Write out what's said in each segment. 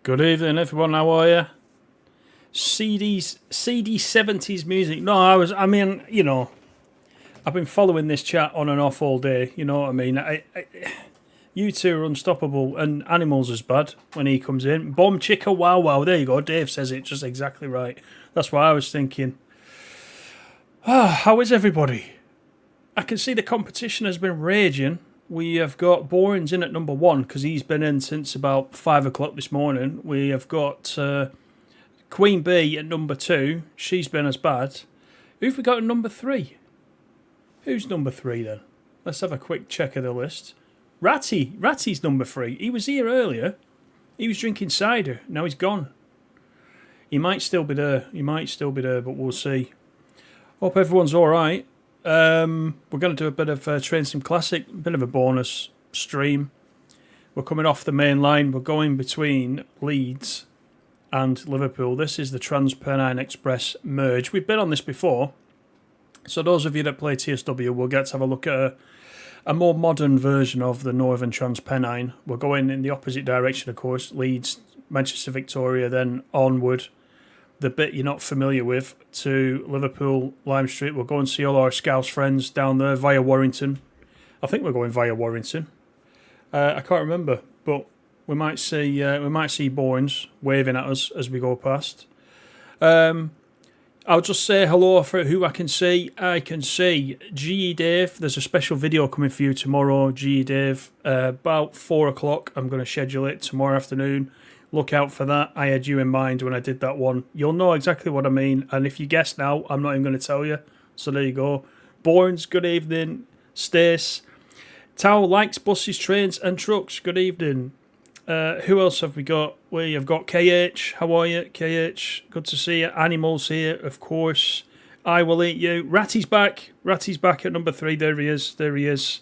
Good evening, everyone. How are you? CD 70s music. No, I mean, you know, I've been following this chat on and off all day. You know what I mean? You two are unstoppable, and Animals is bad when he comes in. Bomb chicka wow wow. There you go. Dave says it just exactly right. That's what I was thinking. How is everybody? I can see the competition has been raging. We have got Borins in at number 1 because he's been in since about 5 o'clock this morning. We have got Queen Bee at number 2. She's been as bad. Who've we got at number 3? Who's number 3 then? Let's have a quick check of the list. Ratty's number 3. He was here earlier. He was drinking cider. Now he's gone. He might still be there. But we'll see. Hope everyone's all right. We're going to do a bit of Train Sim Classic, a bit of a bonus stream. We're coming off the main line. We're going between Leeds and Liverpool. This is the Trans Pennine Express Merge. We've been on this before, so those of you that play TSW will get to have a look at a more modern version of the Northern Trans Pennine. We're going in the opposite direction, of course. Leeds, Manchester, Victoria, then onward. The bit you're not familiar with, to Liverpool, Lime Street. We'll go and see all our Scouse friends down there via Warrington. I think we're going via Warrington. I can't remember, but we might see Borins waving at us as we go past. I'll just say hello for who I can see. I can see GE Dave. There's a special video coming for you tomorrow, GE Dave. About 4 o'clock. I'm going to schedule it tomorrow afternoon. Look out for that. I had you in mind when I did that one. You'll know exactly what I mean. And if you guess now, I'm not even going to tell you. So there you go. Borns, good evening. Stace. Tao likes buses, trains and trucks. Good evening. Who else have we got? We have got KH. How are you, KH? Good to see you. Animals here, of course. I will eat you. Ratty's back. Ratty's back at number 3. There he is.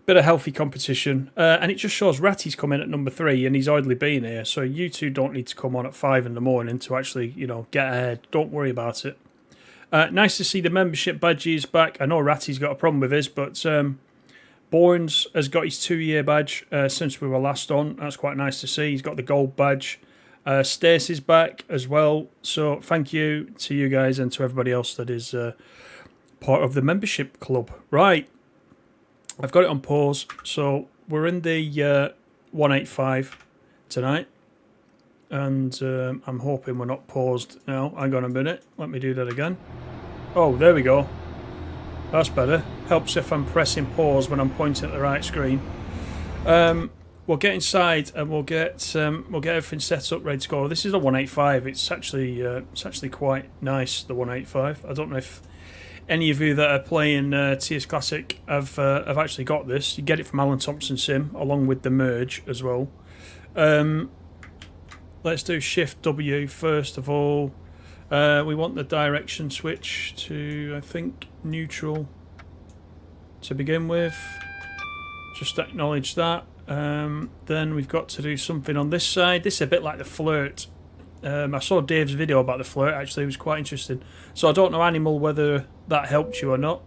Bit of healthy competition, and it just shows Ratty's come in at number 3 and he's hardly been here, so you two don't need to come on at 5 in the morning to actually, you know, get ahead. Don't worry about it. Nice to see the membership badges back. I know Ratty's got a problem with his, but Borns has got his 2-year badge since we were last on. That's quite nice to see. He's got the gold badge. Stacey's back as well, so thank you to you guys and to everybody else that is part of the membership club. Right. I've got it on pause, so we're in the 185 tonight, and I'm hoping we're not paused now. Hang on a minute, let me do that again. Oh, there we go. That's better. Helps if I'm pressing pause when I'm pointing at the right screen. We'll get inside and we'll get everything set up, ready to go. This is a 185. It's actually quite nice, the 185. I don't know if any of you that are playing TS Classic have actually got this. You get it from Alan Thomson Sim along with the merge as well. Let's do Shift W first of all. We want the direction switch to, I think, neutral to begin with. Just acknowledge that. Then we've got to do something on this side. This is a bit like the flirt. I saw Dave's video about the flirt, actually. It was quite interesting. So I don't know, Animal, whether that helped you or not.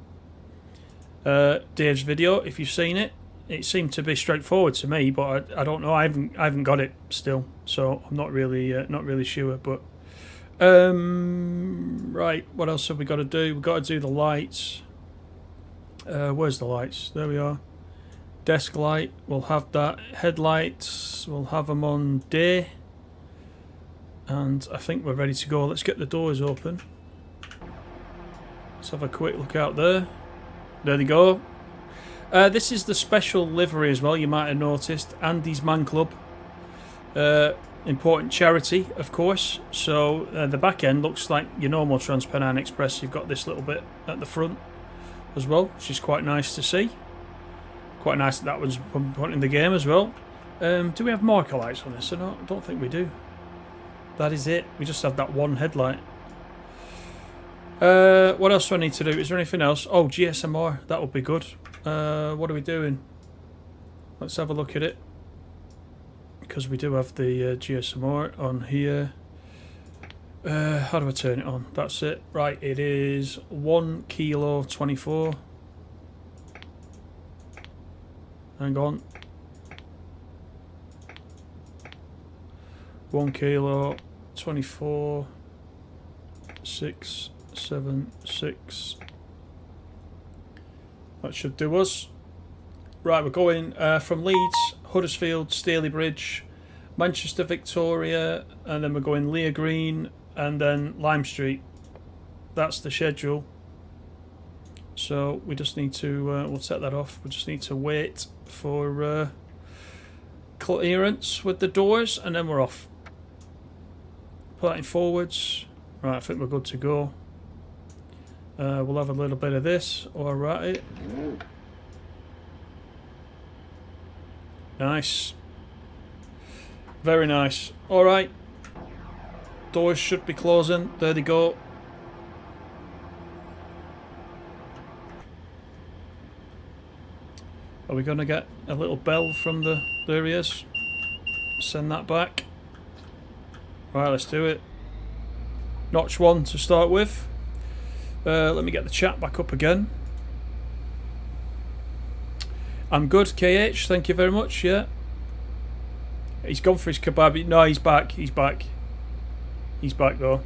Dave's video, if you've seen it, it seemed to be straightforward to me, but I don't know. I haven't got it still, so I'm not really sure. But right, what else have we got to do? We've got to do the lights. Where's the lights? There we are. Desk light, we'll have that. Headlights, we'll have them on day. And I think we're ready to go. Let's get the doors open. Let's have a quick look out there. There they go. This is the special livery as well, you might have noticed. Andy's Man Club. Important charity, of course. So the back end looks like your normal Trans Pennine Express. You've got this little bit at the front as well, which is quite nice to see. Quite nice that was put in the game as well. Do we have marker lights on this or not? I don't think we do. That is it. We just have that one headlight. What else do I need to do? Is there anything else? Oh, GSMR. That would be good. What are we doing? Let's have a look at it. Because we do have the GSMR on here. How do I turn it on? That's it. Right, it is 1 kilo 24. Hang on. 1 kilo, 24, 6, 7, 6. That should do us. Right, we're going from Leeds, Huddersfield, Staley Bridge, Manchester Victoria, and then we're going Leah Green, and then Lime Street. That's the schedule. So we just need to, we'll set that off. We just need to wait for clearance with the doors, and then we're off. Put that in forwards. Right, I think we're good to go. We'll have a little bit of this. Alright. Nice. Very nice. Alright. Doors should be closing. There they go. Are we going to get a little bell from the... There he is. Send that back. Right, let's do it. Notch 1 to start with. Let me get the chat back up again. I'm good, KH. Thank you very much. Yeah. He's gone for his kebab. No, he's back. He's back. He's back though.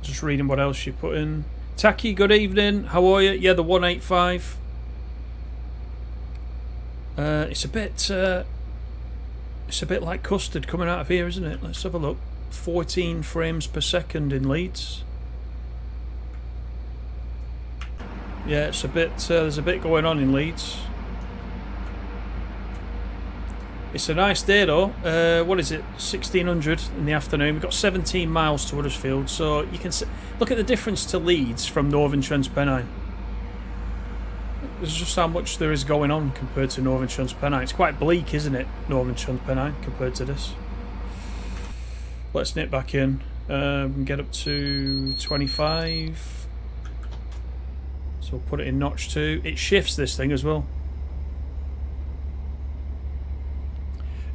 Just reading what else you put in. Taki, good evening. How are you? Yeah, the 185. It's a bit like custard coming out of here, isn't it? Let's have a look. 14 frames per second in Leeds. Yeah, it's a bit. There's a bit going on in Leeds. It's a nice day though. What is it? 1600 in the afternoon. We've got 17 miles to Huddersfield, so you can look at the difference to Leeds from northern Trans Pennine. There's just how much there is going on compared to northern Trans Pennine. It's quite bleak, isn't it? Northern Trans Pennine compared to this. Let's nip back in. Get up to 25. So we'll put it in notch 2. It shifts this thing as well.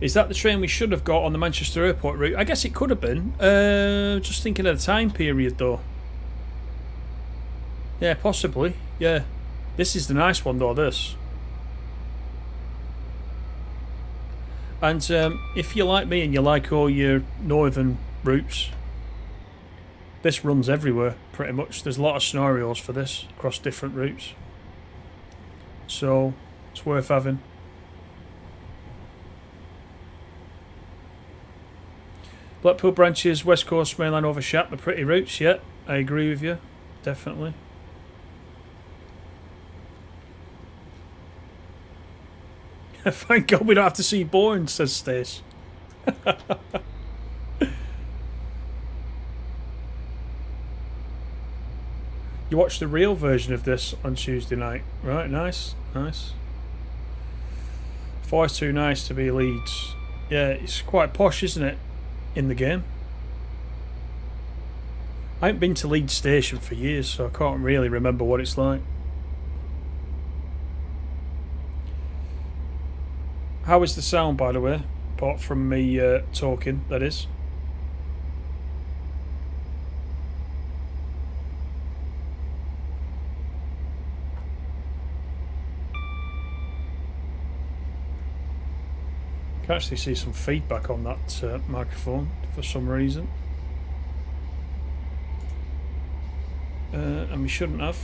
Is that the train we should have got on the Manchester Airport route? I guess it could have been. Just thinking of the time period though. Yeah, possibly. Yeah. This is the nice one though, this. And if you're like me and you like all your northern routes, this runs everywhere pretty much. There's a lot of scenarios for this across different routes. So it's worth having. Blackpool branches, West Coast, Mainline over Shat, the pretty routes, yeah, I agree with you, definitely. Thank God we don't have to see Bourne, says Stace. You watched the real version of this on Tuesday night, right? Nice, nice. It's too nice to be Leeds. Yeah, it's quite posh, isn't it? In the game. I haven't been to Leeds Station for years, so I can't really remember what it's like. How is the sound, by the way? Apart from me talking, that is. I can actually see some feedback on that microphone for some reason. And we shouldn't have.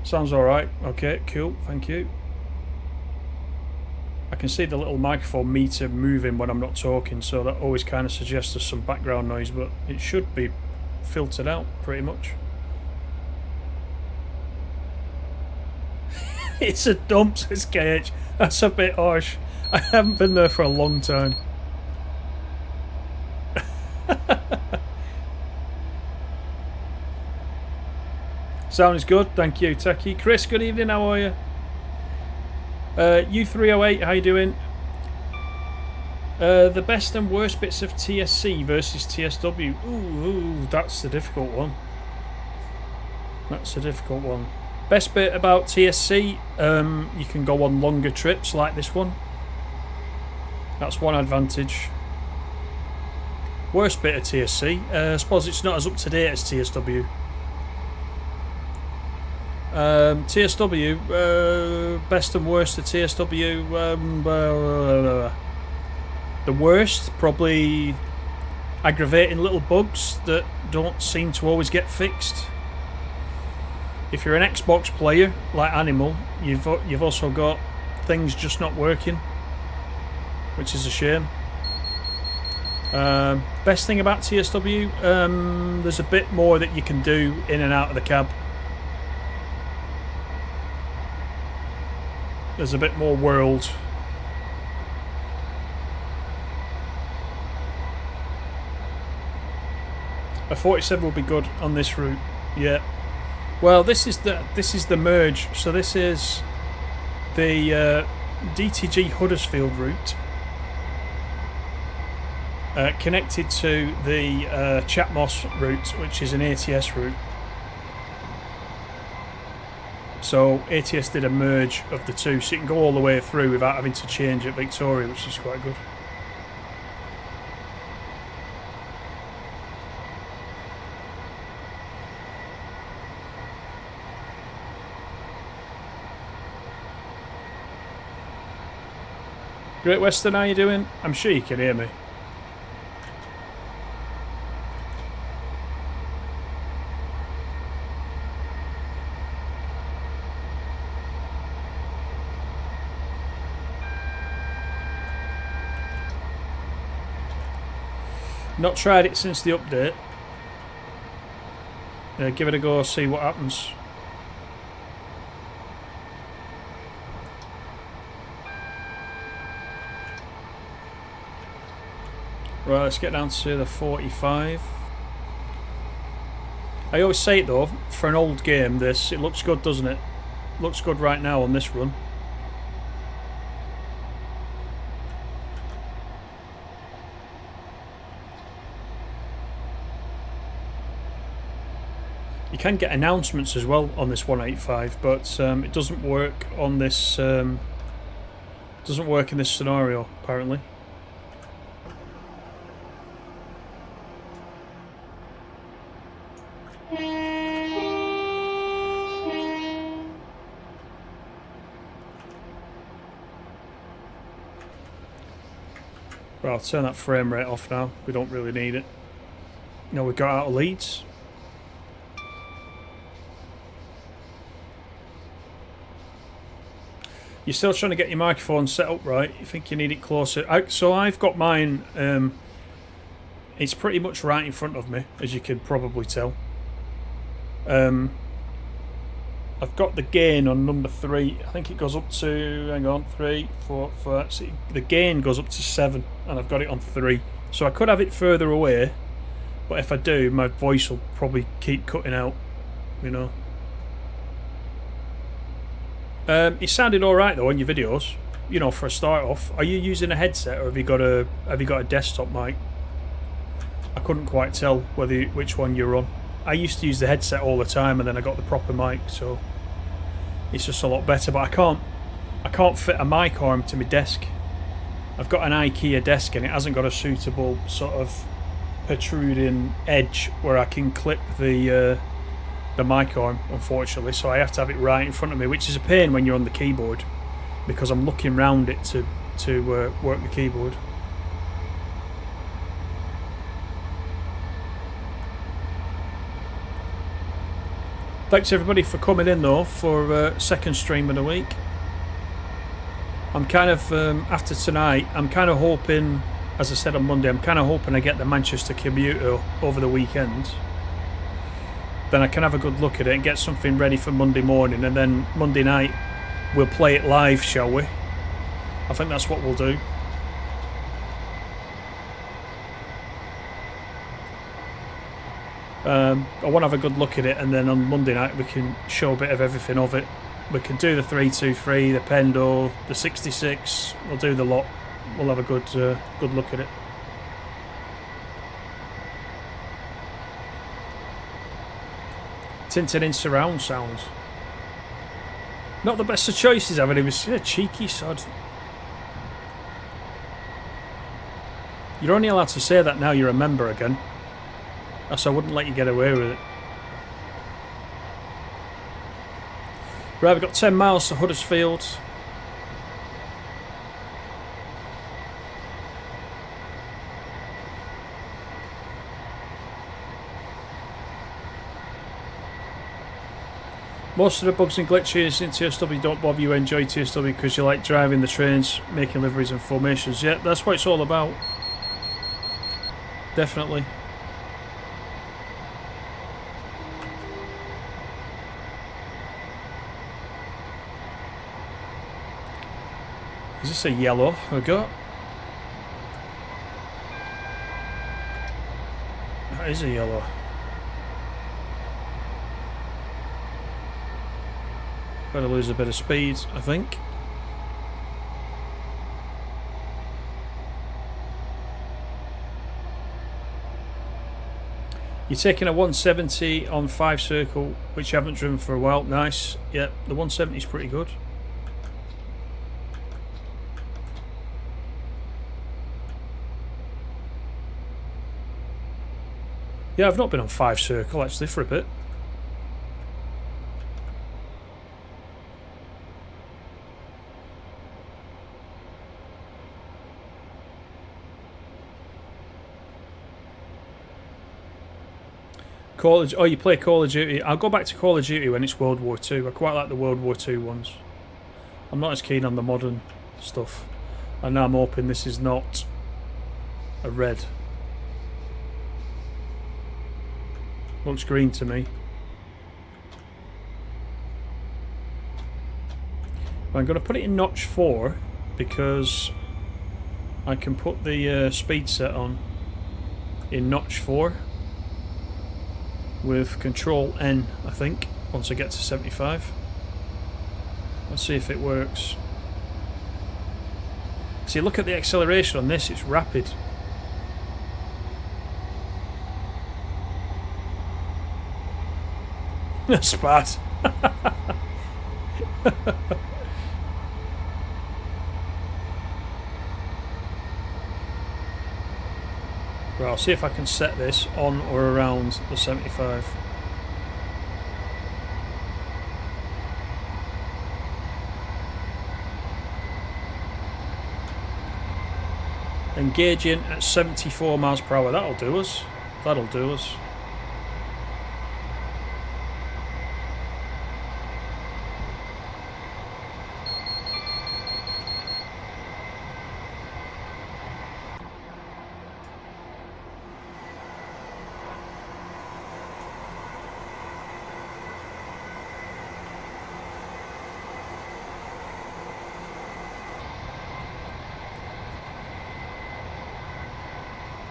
Sounds alright. Okay, cool. Thank you. I can see the little microphone meter moving when I'm not talking, so that always kind of suggests there's some background noise, but it should be filtered out pretty much. It's a dump, says KH. That's a bit harsh. I haven't been there for a long time. Sound is good, thank you, Techie. Chris, good evening, how are you? U308, how you doing? The best and worst bits of TSC versus TSW. Ooh, that's a difficult one. That's a difficult one. Best bit about TSC, you can go on longer trips like this one. That's one advantage. Worst bit of TSC, I suppose it's not as up to date as TSW. TSW, best and worst of TSW. The worst, probably aggravating little bugs that don't seem to always get fixed. If you're an Xbox player like Animal, you've also got things just not working, which is a shame. Best thing about TSW, there's a bit more that you can do in and out of the cab. There's a bit more world. A 47 will be good on this route. Yeah. Well, this is the merge. So this is the DTG Huddersfield route, connected to the Chatmoss route, which is an ATS route. So ATS did a merge of the two, so you can go all the way through without having to change at Victoria, which is quite good. Great Western, how you doing? I'm sure you can hear me. Not tried it since the update. Give it a go, see what happens. Right, let's get down to the 45. I always say it though, for an old game this, it looks good, doesn't it? Looks good right now on this run. You can get announcements as well on this 185, but it doesn't work on this. Doesn't work in this scenario apparently. Well, I'll turn that frame rate off now. We don't really need it. No, we got out of Leeds. You're still trying to get your microphone set up right. You think you need it closer. So I've got mine. It's pretty much right in front of me, as you can probably tell. I've got the gain on number 3. I think it goes up to, hang on, 3, 4, 5. See, the gain goes up to 7, and I've got it on 3. So I could have it further away, but if I do, my voice will probably keep cutting out, you know. It sounded all right though on your videos, you know, for a start off. Are you using a headset or have you got a desktop mic? I couldn't quite tell which one you're on. I used to use the headset all the time, and then I got the proper mic, so it's just a lot better. But I can't fit a mic arm to my desk. I've got an IKEA desk, and it hasn't got a suitable sort of protruding edge where I can clip the mic arm, unfortunately. So I have to have it right in front of me, which is a pain when you're on the keyboard, because I'm looking round it to work the keyboard. Thanks everybody for coming in though for second stream of the week. I'm kind of after tonight, I'm kind of hoping, as I said on Monday, I'm kind of hoping I get the Manchester commuter over the weekend. Then I can have a good look at it and get something ready for Monday morning, and then Monday night we'll play it live, shall we? I think that's what we'll do. I want to have a good look at it, and then on Monday night we can show a bit of everything of it. We can do the 323, the Pendo, the 66. We'll do the lot. We'll have a good look at it. Tinted in surround sounds. Not the best of choices, haven't he? He was a cheeky sod. You're only allowed to say that now you're a member again. Else I wouldn't let you get away with it. Right, we've got 10 miles to Huddersfield. Most of the bugs and glitches in TSW don't bother you. Enjoy TSW because you like driving the trains, making liveries and formations. Yeah, that's what it's all about. Definitely. Is this a yellow I got? That is a yellow. Better lose a bit of speed, I think. You're taking a 170 on 5 circle, which you haven't driven for a while. Nice. Yep, the 170 is pretty good. Yeah, I've not been on 5 circle actually for a bit. Oh, you play Call of Duty. I'll go back to Call of Duty when it's World War II. I quite like the World War II ones. I'm not as keen on the modern stuff. And now I'm hoping this is not a red. Looks green to me. I'm going to put it in notch 4 because I can put the speed set on in notch 4 with Control N, I think, once I get to 75. Let's see if it works. See, look at the acceleration on this, it's rapid. Spat. Right, I'll see if I can set this on or around the 75. Engaging at 74 miles per hour. That'll do us. That'll do us.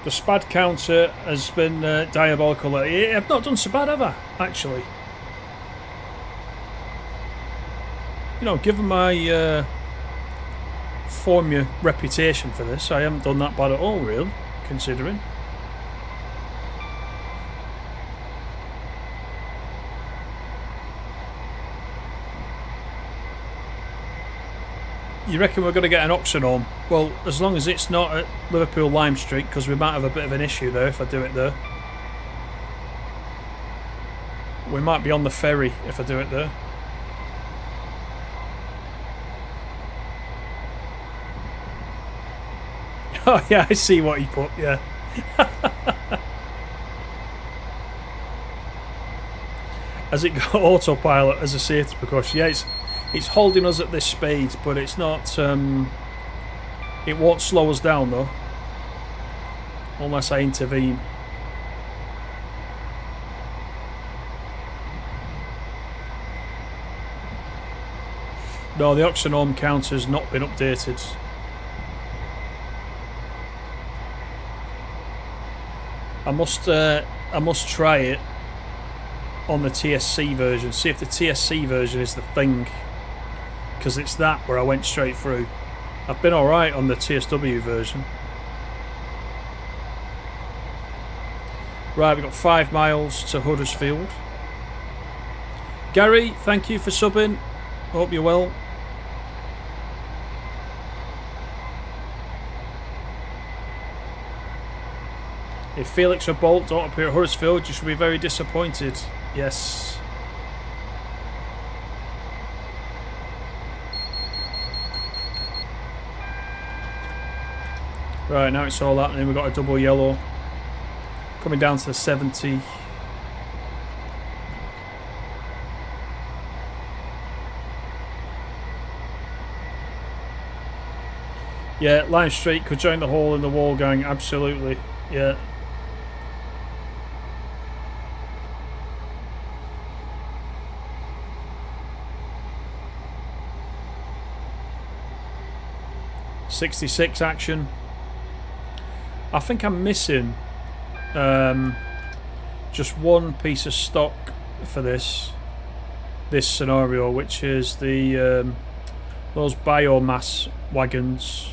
The SPAD counter has been diabolical. I've not done so bad, have I? Actually. You know, given my Formula reputation for this, I haven't done that bad at all, really, considering. You reckon we're going to get an auction home? Well, as long as it's not at Liverpool Lime Street, because we might have a bit of an issue there if I do it there. We might be on the ferry if I do it there. Oh yeah, I see what he put, yeah. Has it got autopilot as a safety precaution? Yeah, it's holding us at this speed, but it's not. It won't slow us down though, unless I intervene. No, the auction home counter's not been updated. I must try it on the TSC version. See if the TSC version is the thing, because it's that where I went straight through. I've been alright on the TSW version. Right, we've got 5 miles to Huddersfield. Gary, thank you for subbing. Hope you're well. If Felix or Bolt don't appear at Huddersfield, you should be very disappointed. Yes. Right, now it's all happening. We've got a double yellow. Coming down to the 70. Yeah, Lime Street could join the hole in the wall gang, absolutely. Yeah. '66 action. I think I'm missing just one piece of stock for this scenario, which is the those biomass wagons,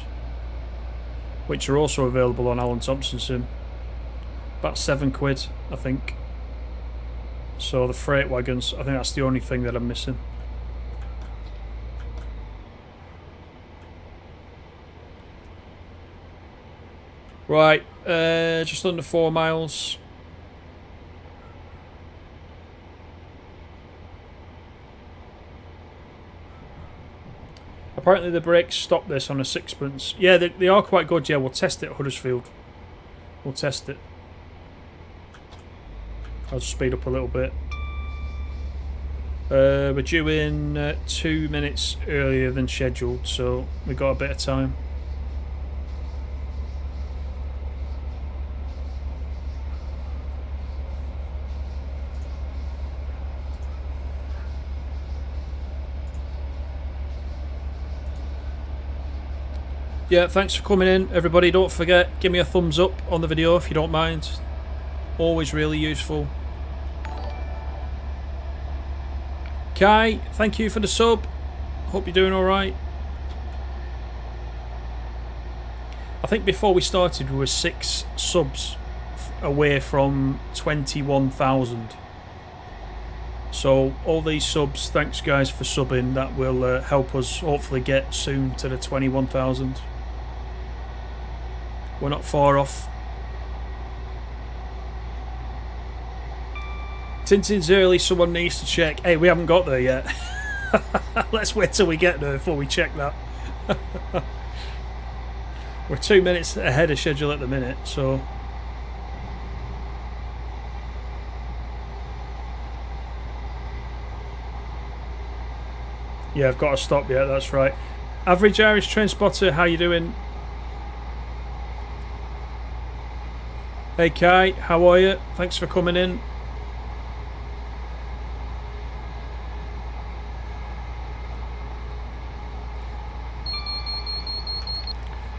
which are also available on Alan Thomson Sim. About £7, I think. So the freight wagons, I think that's the only thing that I'm missing. Right, just under 4 miles. Apparently the brakes stop this on a 6-pence. Yeah, they are quite good. Yeah, we'll test it at Huddersfield. We'll test it. I'll just speed up a little bit. We're due in 2 minutes earlier than scheduled, so we've got a bit of time. Yeah, thanks for coming in, everybody. Don't forget, give me a thumbs up on the video if you don't mind. Always really useful. Kai, thank you for the sub. Hope you're doing alright. I think before we started we were 6 subs away from 21,000. So all these subs, thanks guys for subbing. That will help us hopefully get soon to the 21,000. We're not far off. Tintin's early, someone needs to check. Hey, we haven't got there yet. Let's wait till we get there before we check that. We're 2 minutes ahead of schedule at the minute, so... Yeah, I've got to stop yet, that's right. Average Irish Train Spotter, how you doing? Hey Kai, how are you? Thanks for coming in.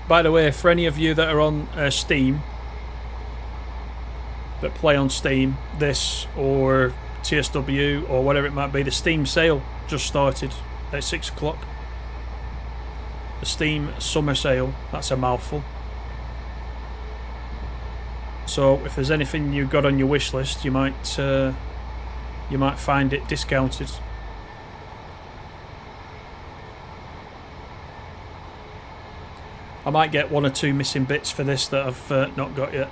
By the way, for any of you that are on Steam, that play on Steam, this or TSW or whatever it might be, the Steam sale just started at 6 o'clock. The Steam summer sale, that's a mouthful. So if there's anything you got on your wish list, you might find it discounted. I might get 1 or 2 missing bits for this that I've not got yet.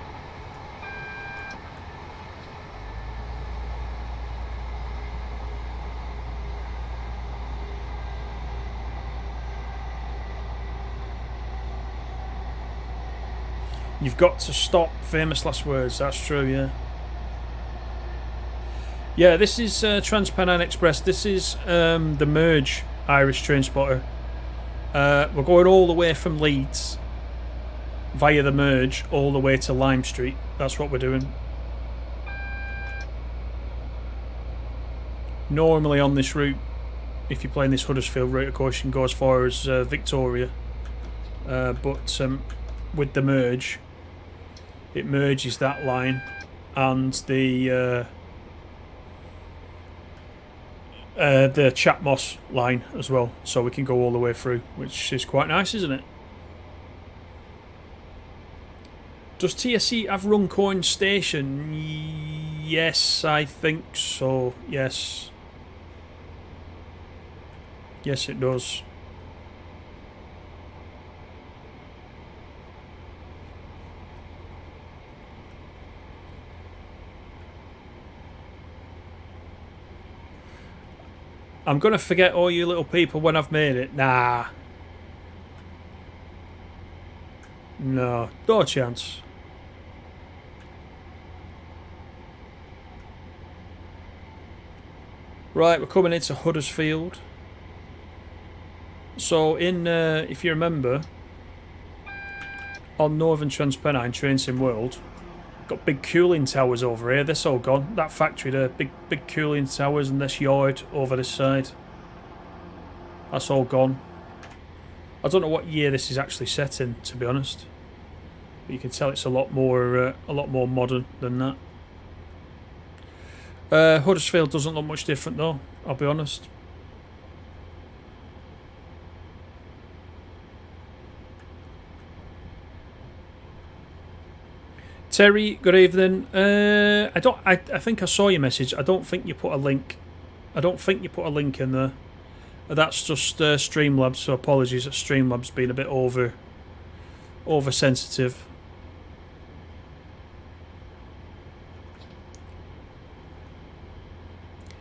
You've got to stop, famous last words, that's true, yeah. Yeah, this is Trans Pennine Express. This is the Merge Irish Train Spotter. We're going all the way from Leeds via the Merge all the way to Lime Street. That's what we're doing. Normally on this route, if you're playing this Huddersfield route, of course you can go as far as Victoria, but with the Merge, it merges that line and the Chatmoss line as well, so we can go all the way through, which is quite nice, isn't it? Does TSC have Runcorn Station? Yes, I think so. Yes. Yes, it does. I'm going to forget all you little people when I've made it. Nah. No, no chance. Right, we're coming into Huddersfield. So in, if you remember, on Northern Trans Pennine Train Sim World, got big cooling towers over here. This all gone. That factory there, big cooling towers, and this yard over this side. That's all gone. I don't know what year this is actually set in, to be honest. But you can tell it's a lot more modern than that. Huddersfield doesn't look much different though, I'll be honest. Terry, good evening. I think I saw your message. I don't think you put a link. I don't think you put a link in there. That's just Streamlabs, so apologies that Streamlabs being a bit oversensitive.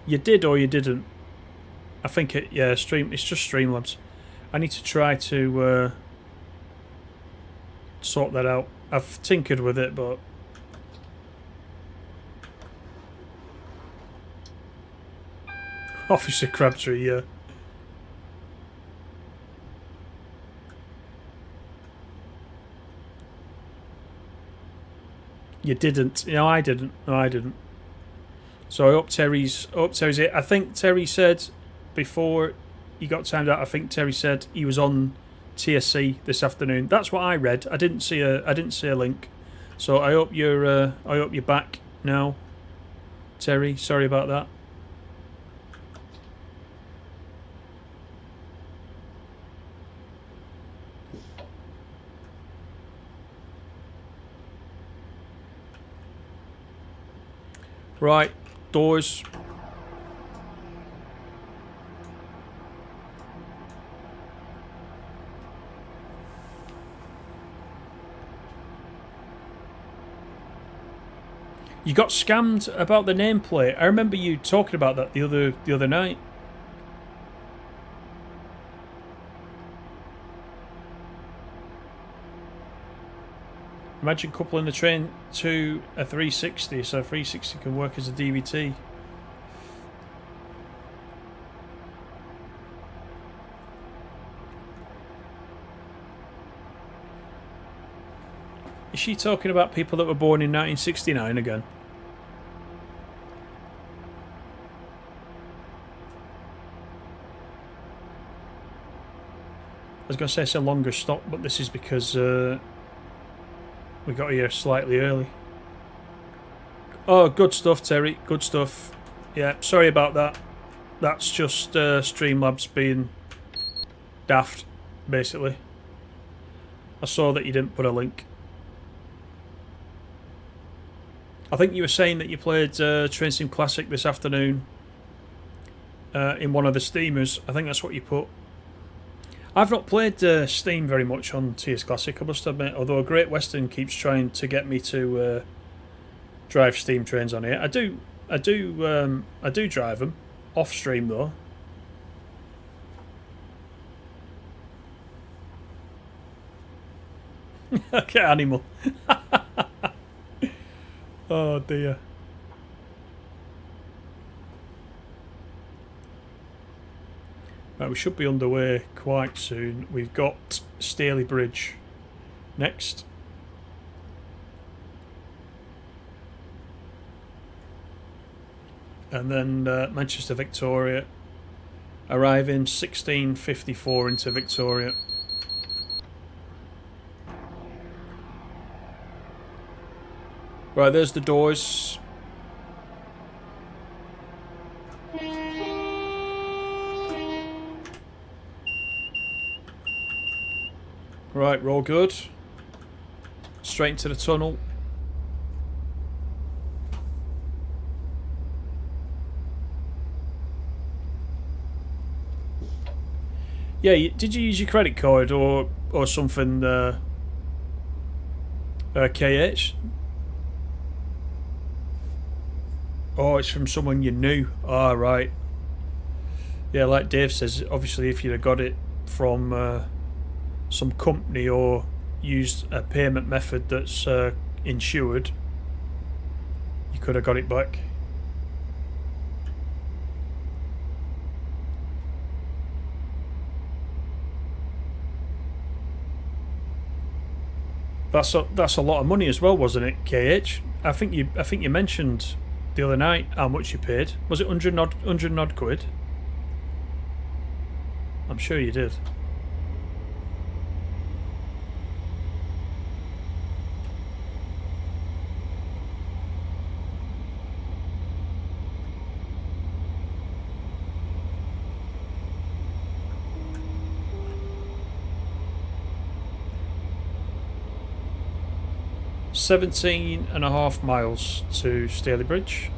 You did or you didn't? I think it's just Streamlabs. I need to try to sort that out. I've tinkered with it, but Officer Crabtree, yeah. You didn't. No, I didn't. No, I didn't. So I hope Terry's it. I think Terry said before he got timed out. I think Terry said he was on TSC this afternoon. That's what I read. I didn't see a link. So I hope you're back now, Terry. Sorry about that. Right, doors. You got scammed about the nameplate. I remember you talking about that the other night. Imagine coupling the train to a 360, so a 360 can work as a DVT. Is she talking about people that were born in 1969 again? I was going to say it's a longer stop, but this is because we got here slightly early. Oh, good stuff, Terry. Good stuff. Yeah, sorry about that. That's just Streamlabs being daft, basically. I saw that you didn't put a link. I think you were saying that you played Train Sim Classic this afternoon in one of the steamers. I think that's what you put. I've not played Steam very much on TS Classic, I must admit, although Great Western keeps trying to get me to drive Steam trains on here. I do drive them off stream though. Okay, animal. Oh dear. Right, we should be underway quite soon. We've got Staley Bridge next. And then Manchester Victoria, arriving 16:54 into Victoria. Right, there's the doors. Right, we're all good. Straight into the tunnel. Yeah, did you use your credit card or something, KH? Oh, it's from someone you knew. Ah, right. Yeah, like Dave says, obviously if you'd have got it from some company or used a payment method that's insured, you could have got it back. That's a lot of money as well, wasn't it, KH? I think you mentioned the other night how much you paid. Was it 100 odd quid? I'm sure you did. £17.5 miles to Staley Bridge.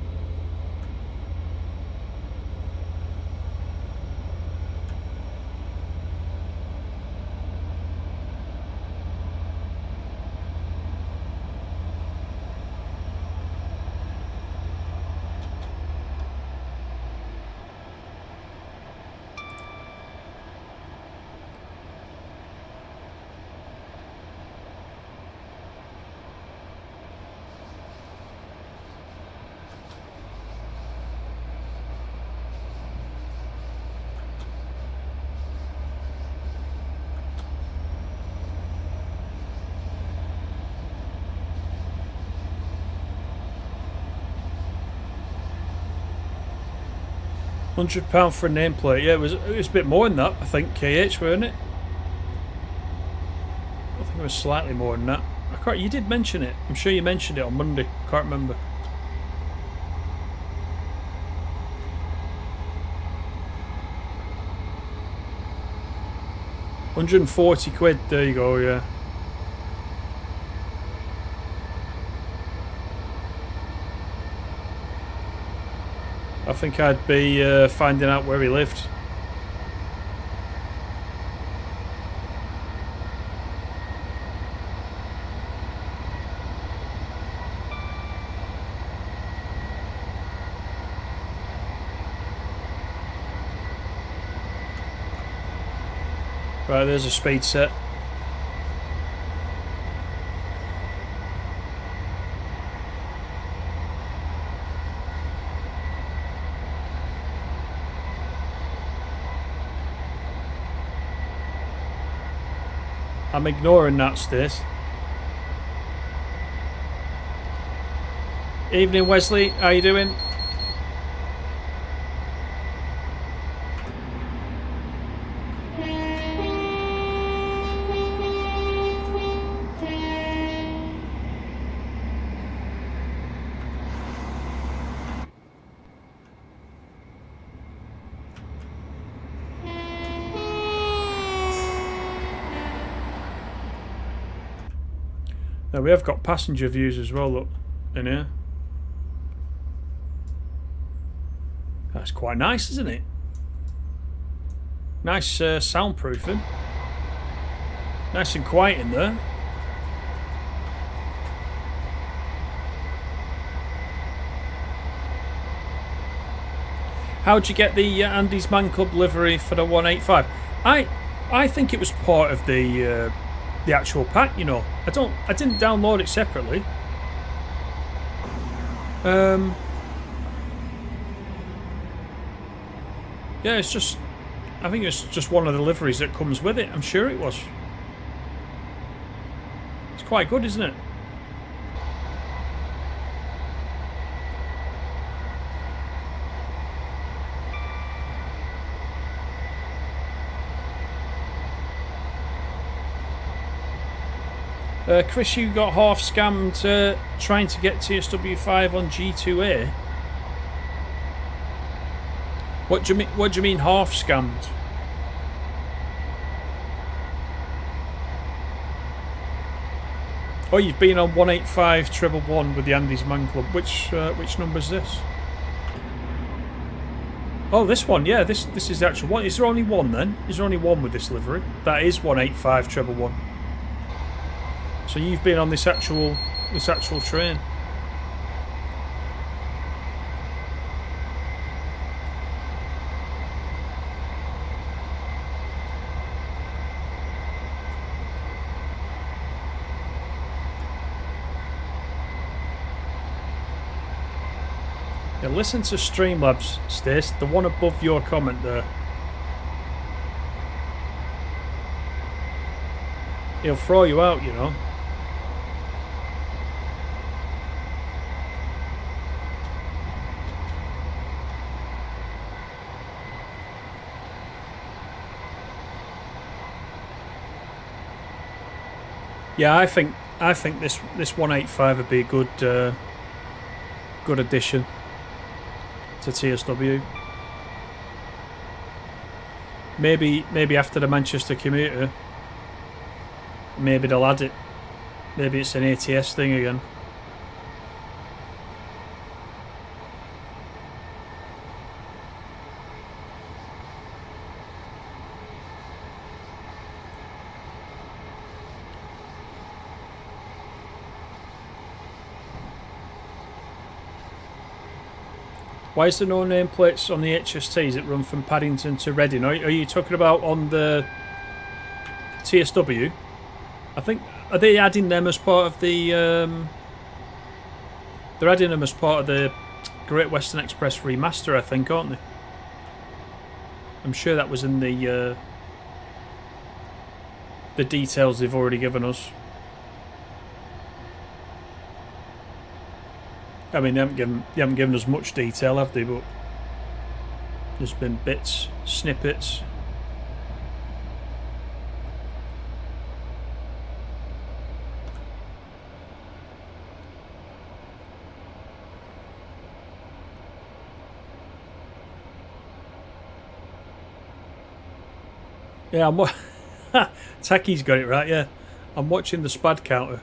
£100 for a nameplate. Yeah, it was a bit more than that, I think, KH, weren't it? I think it was slightly more than that. You did mention it. I'm sure you mentioned it on Monday. Can't remember. £140. There you go. Yeah. I think I'd be finding out where he lived. Right, there's a speed set. I'm ignoring that, Stace. Evening, Wesley. How you doing? Now we have got passenger views as well, look, in here. That's quite nice, isn't it? Nice soundproofing. Nice and quiet in there. How'd you get the Andy's Man Club livery for the 185? I think it was part of the actual pack, you know. I didn't download it separately. Yeah, it's just, I think it's just one of the liveries that comes with it. I'm sure it was. It's quite good, isn't it? Chris, you got half scammed trying to get TSW5 on G2A. What do you mean half scammed? Oh, you've been on 185 with the Andy's Man Club. Which number's this? Oh, this one. Yeah, this is the actual one. Is there only one then? Is there only one with this livery? That is 185 So you've been on this actual train. Yeah, listen to Streamlabs, Stace, the one above your comment there. He'll throw you out, you know. Yeah, I think this 185 would be a good addition to TSW. Maybe after the Manchester commuter, maybe they'll add it. Maybe it's an ATS thing again. Why is there no nameplates on the HSTs that run from Paddington to Reading? Are you talking about on the TSW? I think, are they adding them as part of the... they're adding them as part of the Great Western Express remaster, I think, aren't they? I'm sure that was in the details they've already given us. I mean, they haven't given us much detail, have they? But there's been bits, snippets. Yeah, Taki's got it right. Yeah, I'm watching the spad counter.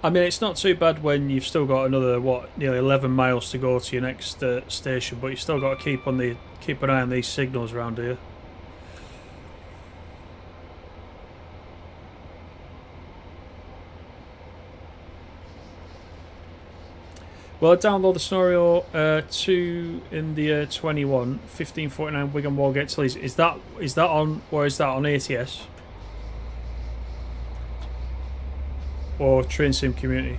I mean, it's not too bad when you've still got another nearly 11 miles to go to your next station, but you still got to keep an eye on these signals around here. Well, I download the scenario 2 in the 21 1549 Wigan Walgate to Leeds. Is that on, or is that on ATS? Or Train Sim Community?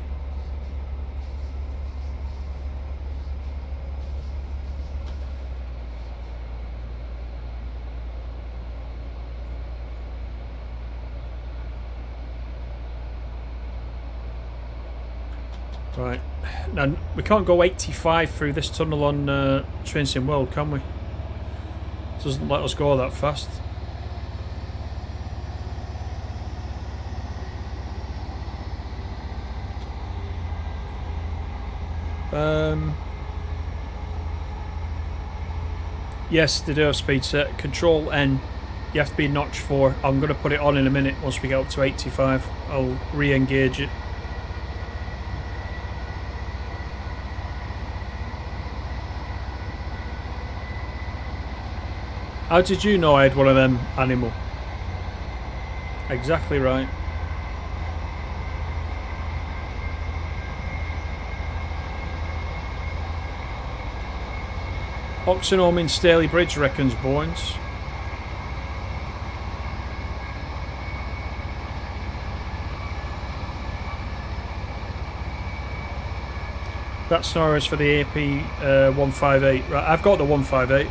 Right. Now, we can't go 85 through this tunnel on Train Sim World, can we? It doesn't let us go that fast. Yes, they do have speed set. Control N. You have to be notch 4. I'm going to put it on in a minute once we get up to 85. I'll re-engage it. How did you know I had one of them, Animal? Exactly right. Oxenholme in Staley Bridge reckons Bournes. That scenario is for the AP 158. Right, I've got the 158.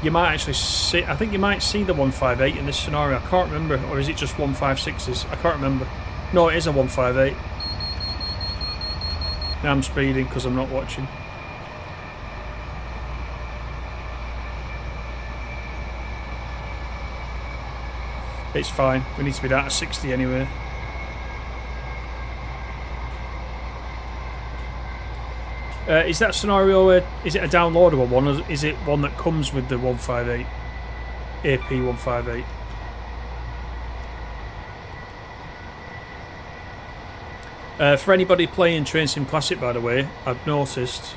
You might actually see, I think you might see the 158 in this scenario. I can't remember, or is it just 156s? I can't remember. No, it is a 158. Now I'm speeding because I'm not watching. It's fine. We need to be down to 60 anyway. Is that scenario, is it a downloadable one, or is it one that comes with the 158? AP 158? For anybody playing Train Sim Classic, by the way, I've noticed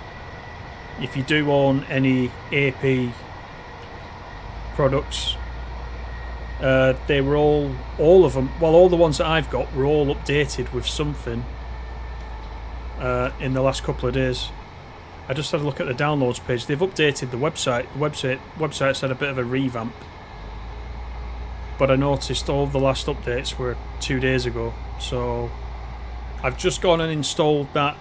if you do own any AP products, they were all of them, well, all the ones that I've got were all updated with something in the last couple of days. I just had a look at the downloads page. They've updated the website. The website's had a bit of a revamp, but I noticed all the last updates were 2 days ago. So I've just gone and installed that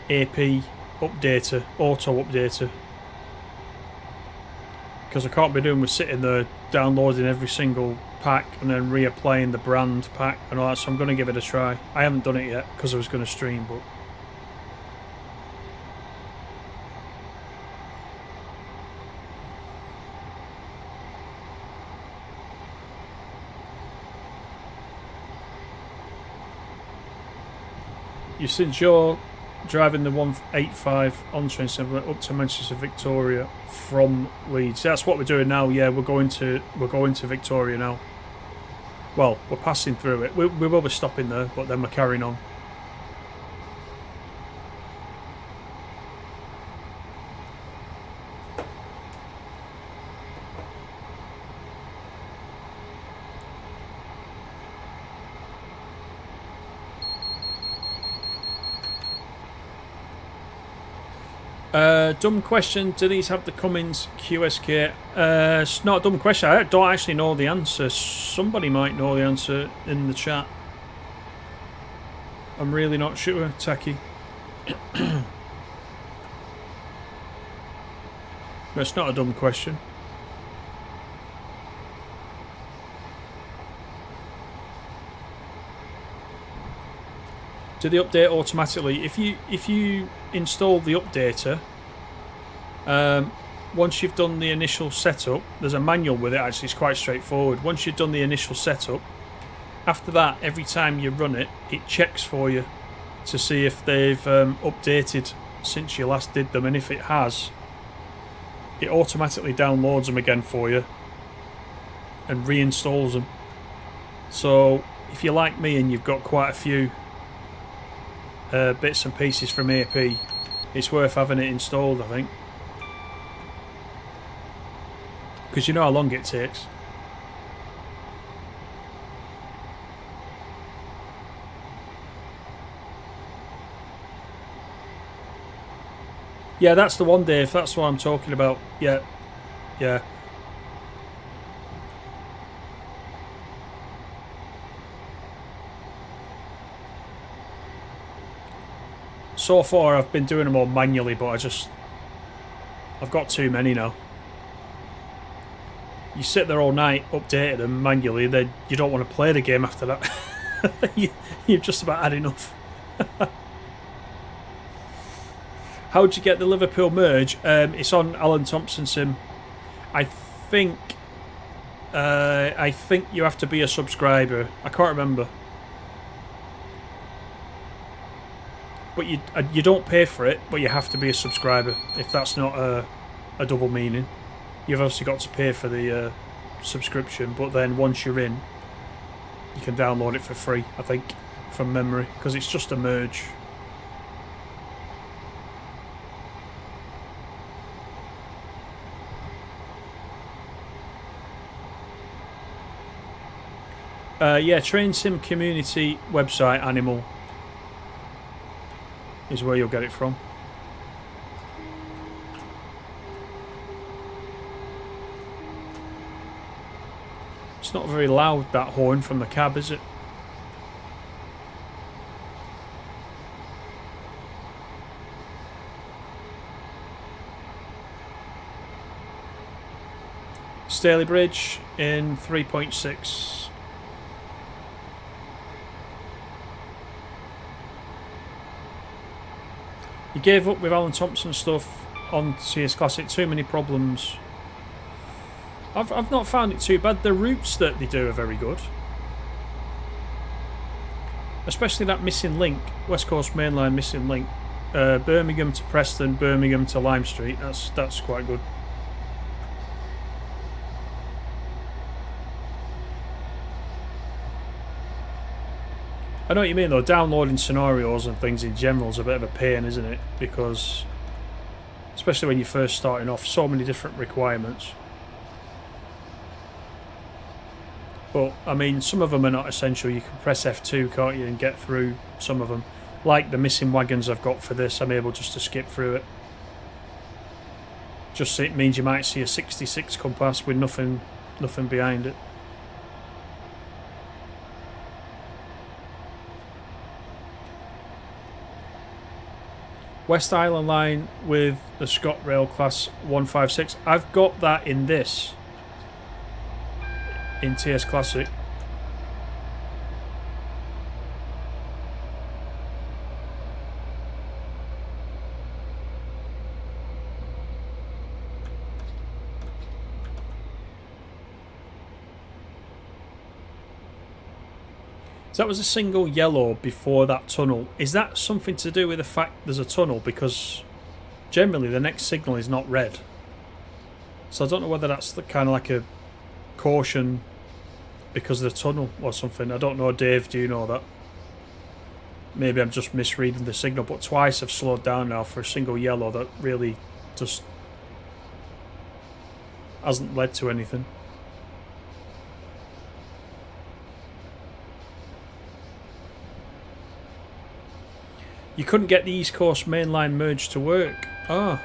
AP updater, auto updater. Because I can't be doing with sitting there downloading every single pack and then reapplying the brand pack and all that, so I'm going to give it a try. I haven't done it yet because I was going to stream, but you since you're driving the 185 on train up to Manchester Victoria from Leeds. That's what we're doing now. Yeah, we're going to Victoria now. Well, we're passing through it. We will be stopping there, but then we're carrying on. Dumb question, do these have the Cummins QSK? It's not a dumb question, I don't actually know the answer. Somebody might know the answer in the chat. I'm really not sure, Techie. But it's not a dumb question. Do they update automatically? If you install the updater, once you've done the initial setup, there's a manual with it actually, it's quite straightforward. Once you've done the initial setup, after that, every time you run it, it checks for you to see if they've updated since you last did them, and if it has, it automatically downloads them again for you and reinstalls them. So if you're like me and you've got quite a few bits and pieces from AP, it's worth having it installed, I think, because you know how long it takes. Yeah, that's the one, Dave. That's what I'm talking about. Yeah, yeah. So far, I've been doing them all manually, but I've got too many now. You sit there all night updating them manually, then you don't want to play the game after that. You've just about had enough. How'd you get the Liverpool merge? It's on Alan Thomson Sim. I think you have to be a subscriber. I can't remember. But you don't pay for it, but you have to be a subscriber, if that's not a double meaning. You've obviously got to pay for the subscription, but then once you're in, you can download it for free, I think, from memory, because it's just a merge. Yeah, Train Sim Community website, Animal, is where you'll get it from. It's not very loud, that horn from the cab, is it? Staley Bridge in 3.6. You gave up with Alan Thomson stuff on CS Classic. Too many problems. I've not found it too bad. The routes that they do are very good. Especially that missing link, West Coast Mainline missing link. Birmingham to Preston, Birmingham to Lime Street. That's quite good. I know what you mean though, downloading scenarios and things in general is a bit of a pain, isn't it? Because, especially when you're first starting off, so many different requirements. But, I mean, some of them are not essential. You can press F2, can't you, and get through some of them. Like the missing wagons I've got for this, I'm able just to skip through it. Just it means you might see a 66 come past with nothing behind it. West Island Line with the ScotRail Class 156. I've got that in this. In TS Classic. So that was a single yellow before that tunnel. Is that something to do with the fact there's a tunnel? Because generally the next signal is not red. So I don't know whether that's the kind of like a caution because of the tunnel or something. I don't know, Dave, do you know that? Maybe I'm just misreading the signal, but twice I've slowed down now for a single yellow that really just hasn't led to anything. You couldn't get the East Coast mainline merge to work. Ah.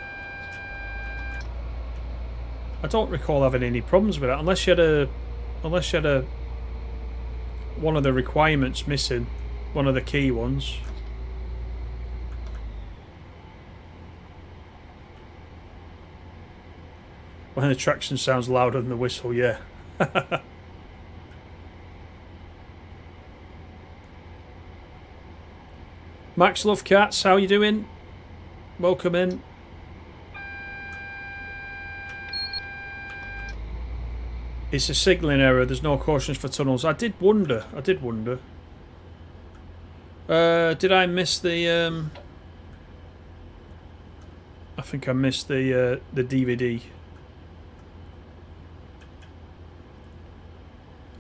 I don't recall having any problems with that unless you had a one of the requirements missing, one of the key ones. When the traction sounds louder than the whistle, yeah. Max Love Cats, how you doing? Welcome in. It's a signalling error. There's no cautions for tunnels. I did wonder. Did I miss the? I think I missed the DVD.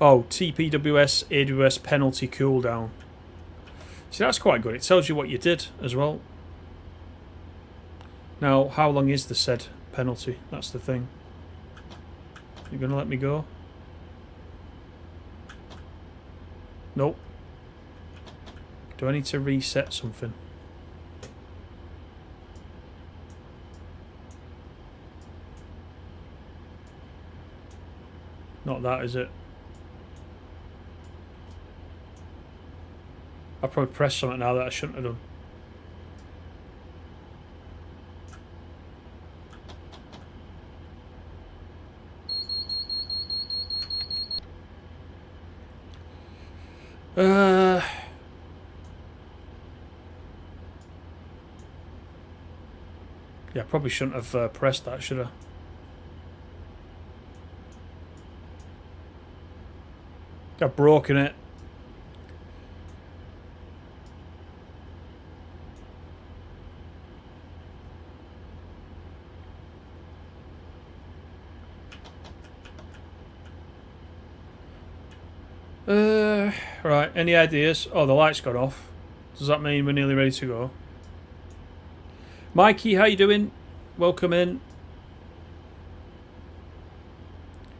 Oh, TPWS AWS penalty cooldown. See, that's quite good. It tells you what you did as well. Now, how long is the said penalty? That's the thing. You gonna let me go? Nope. Do I need to reset something? Not that, is it? I probably pressed something now that I shouldn't have done. Yeah, I probably shouldn't have pressed that, should I? I've broken it. Right, any ideas? Oh, the light's gone off. Does that mean we're nearly ready to go? Mikey, how you doing? Welcome in.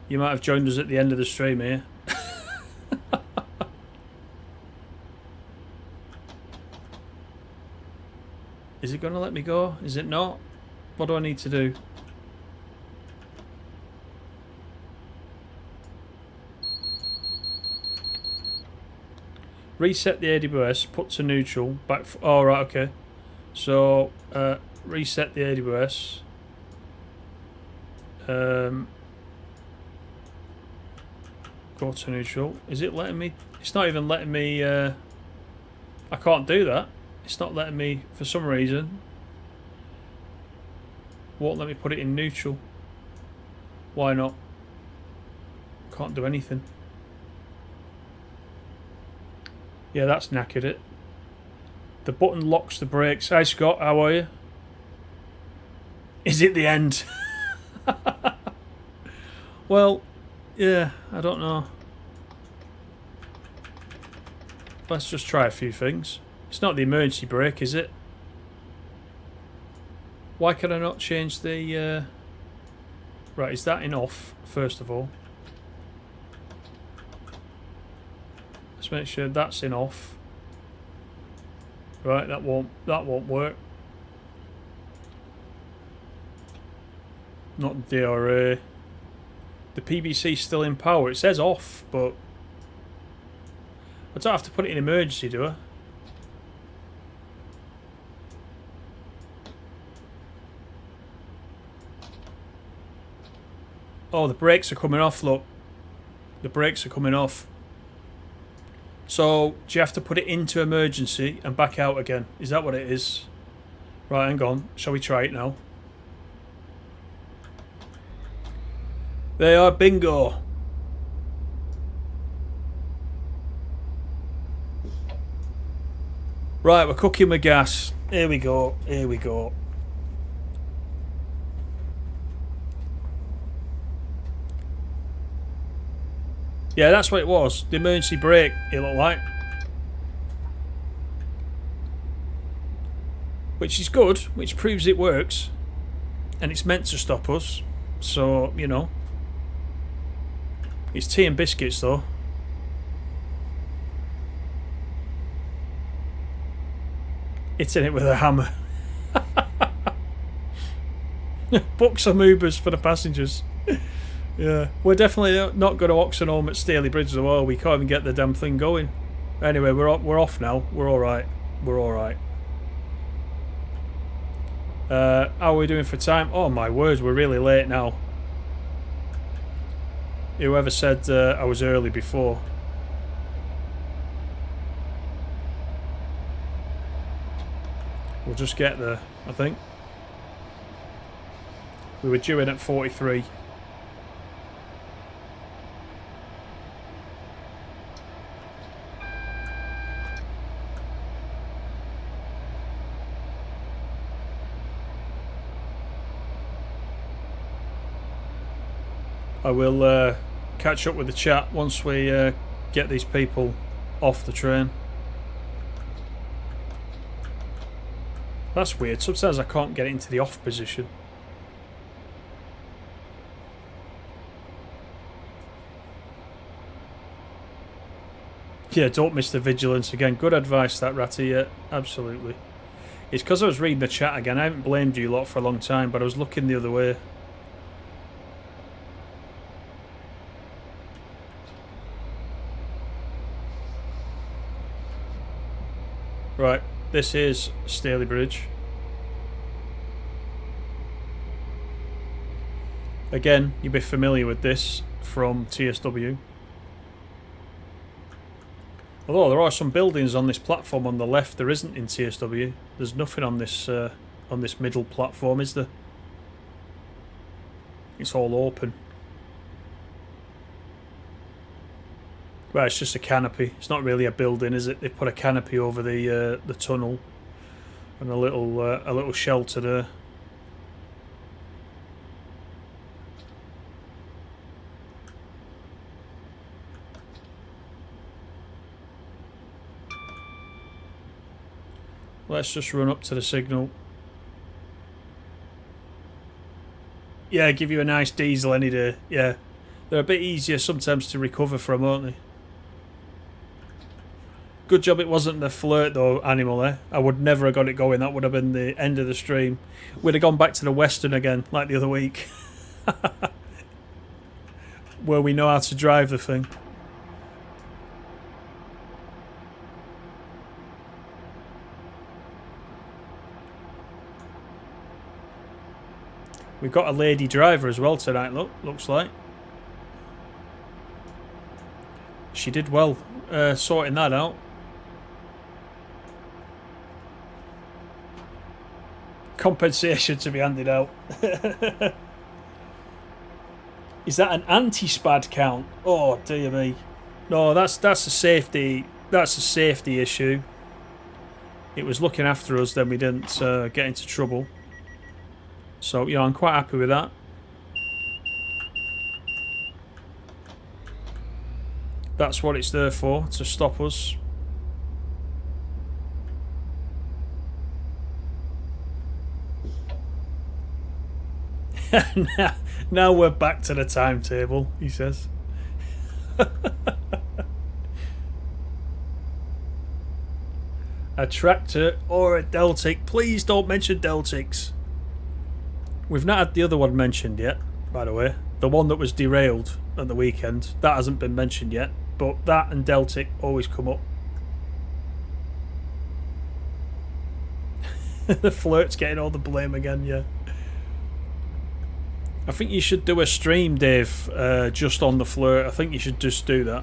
You might have joined us at the end of the stream here. Is it going to let me go? Is it not? What do I need to do? Reset the AWS, put to neutral, back. Oh, right, okay. So, reset the AWS. Go to neutral. Is it letting me? It's not even letting me. I can't do that. It's not letting me for some reason. Won't let me put it in neutral. Why not? Can't do anything. Yeah, that's knackered it. The button locks the brakes. Hi Scott, how are you? Is it the end? Well, yeah, I don't know. Let's just try a few things. It's not the emergency brake, is it? Why can I not change the... Right, is that in off, first of all? Let's make sure that's in off. Right, that won't work. Not DRA. The PBC's still in power. It says off, but I don't have to put it in emergency, do I? Oh, the brakes are coming off, look. The brakes are coming off. So, do you have to put it into emergency and back out again? Is that what it is? Right, hang on. Shall we try it now? They are bingo. Right, we're cooking with gas. Here we go. Here we go. Yeah, that's what it was. The emergency brake, it looked like. Which is good, which proves it works. And it's meant to stop us. So, you know. It's tea and biscuits, though. Hitting it with a hammer. Book some Ubers for the passengers. Yeah, we're definitely not going to Oxenholme at Staley Bridge though, are we? Can't even get the damn thing going. Anyway, we're off now. We're alright. We're alright. How are we doing for time? Oh my word, we're really late now. Whoever said I was early before. We'll just get there, I think. We were due in at 43. I will catch up with the chat once we get these people off the train. That's weird. Sometimes I can't get it into the off position. Yeah, don't miss the vigilance again. Good advice, that Ratty. Yeah, absolutely. It's because I was reading the chat again. I haven't blamed you lot for a long time, but I was looking the other way. Right, this is Staley Bridge. Again, you'll be familiar with this from TSW. Although there are some buildings on this platform on the left, there isn't in TSW. There's nothing on this middle platform, is there? It's all open. Well, it's just a canopy. It's not really a building, is it? They've put a canopy over the tunnel and a little shelter there. Let's just run up to the signal. Yeah, give you a nice diesel any day. Yeah, they're a bit easier sometimes to recover from, aren't they? Good job it wasn't the flirt though, animal, eh? I would never have got it going. That would have been the end of the stream. We'd have gone back to the Western again, like the other week. Where we know how to drive the thing. We've got a lady driver as well tonight, looks like. She did well sorting that out. Compensation to be handed out. Is that an anti-spad count? Oh dear me. No, that's a safety issue. It was looking after us, then we didn't get into trouble. So, you know, I'm quite happy with that. That's what it's there for, to stop us. Now we're back to the timetable, he says. A tractor or a Deltic. Please don't mention Deltics. We've not had the other one mentioned yet, by the way. The one that was derailed at the weekend. That hasn't been mentioned yet. But that and Deltic always come up. The flirt's getting all the blame again, yeah. I think you should do a stream, Dave, just on the flirt. I think you should just do that.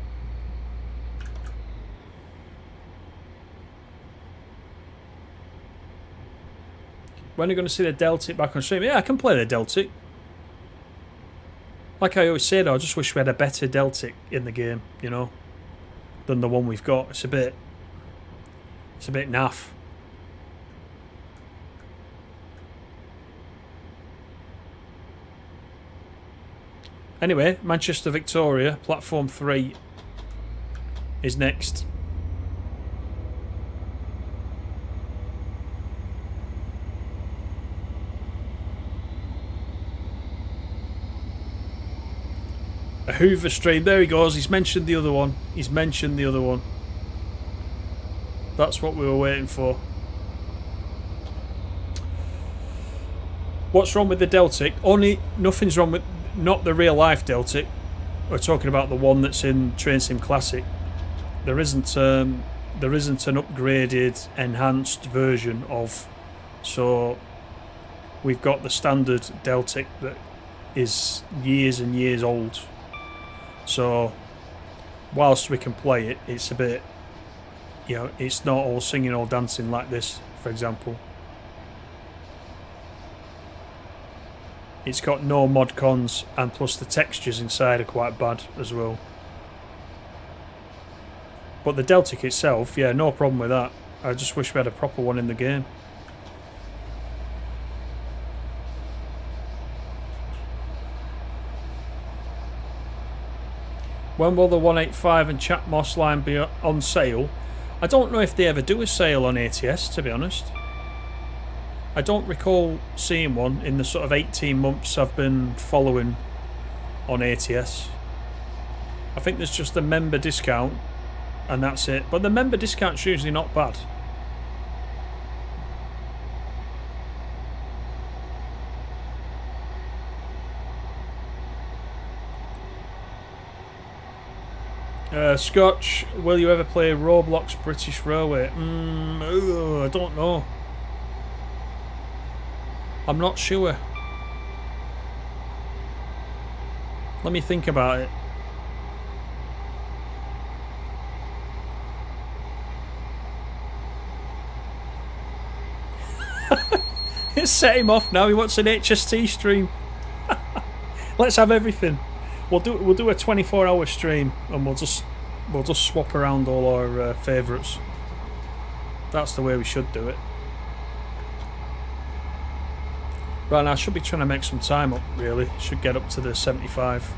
When are you going to see the Deltic back on stream? Yeah, I can play the Deltic. Like I always say, though, I just wish we had a better Deltic in the game, you know, than the one we've got. It's a bit naff. Anyway, Manchester Victoria, platform 3 is next. A Hoover stream. There he goes. He's mentioned the other one. He's mentioned the other one. That's what we were waiting for. What's wrong with the Deltic? Nothing's wrong with... Not the real life Deltic. We're talking about the one that's in Train Sim Classic. There isn't an upgraded, enhanced version of. So we've got the standard Deltic that is years and years old. So whilst we can play it, it's a bit, you know, it's not all singing or dancing like this, for example. It's got no mod cons, and plus the textures inside are quite bad as well. But the Deltic itself, yeah, no problem with that. I just wish we had a proper one in the game. When will the 185 and Chat Moss line be on sale? I don't know if they ever do a sale on ATS, to be honest. I don't recall seeing one in the sort of 18 months I've been following on ATS. I think there's just a member discount and that's it. But the member discount's usually not bad. Scotch, will you ever play Roblox British Railway? I don't know. I'm not sure. Let me think about it. It's set him off now. He wants an HST stream. Let's have everything. We'll do a 24-hour stream, and we'll just swap around all our favourites. That's the way we should do it. Right now, I should be trying to make some time up, really. Should get up to the 75.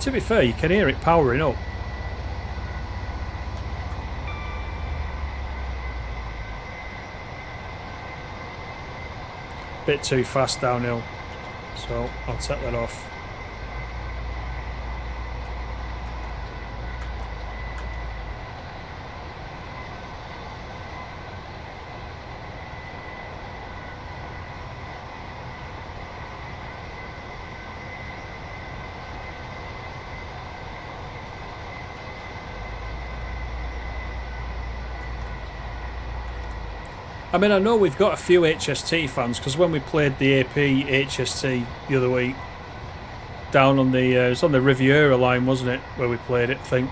To be fair, you can hear it powering up. Bit too fast downhill, so I'll take that off. I mean, I know we've got a few HST fans, because when we played the AP HST the other week, down on the, it was on the Riviera line, wasn't it, where we played it, I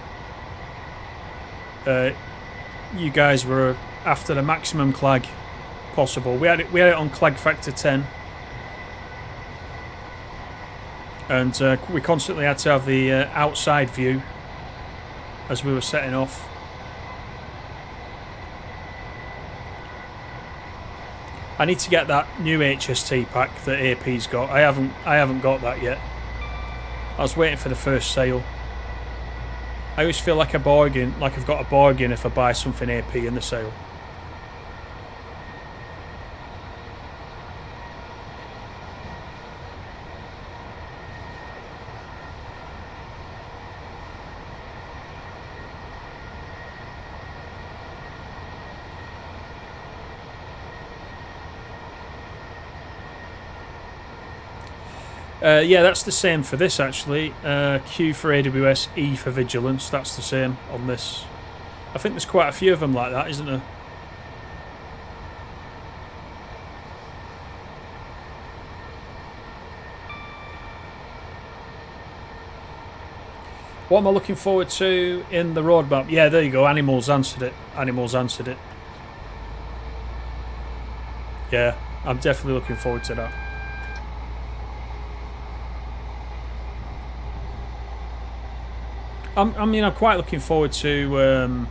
think. You guys were after the maximum clag possible. We had it on clag factor 10. And we constantly had to have the outside view as we were setting off. I need to get that new HST pack that AP's got. I haven't got that yet. I was waiting for the first sale. I always feel like a bargain, like I've got a bargain if I buy something AP in the sale. Yeah, that's the same for this actually. Q for AWS, E for Vigilance. That's the same on this. I think there's quite a few of them like that, isn't there? What am I looking forward to in the roadmap? Yeah, there you go. Animals answered it. Animals answered it. Yeah, I'm definitely looking forward to that. I'm quite looking forward to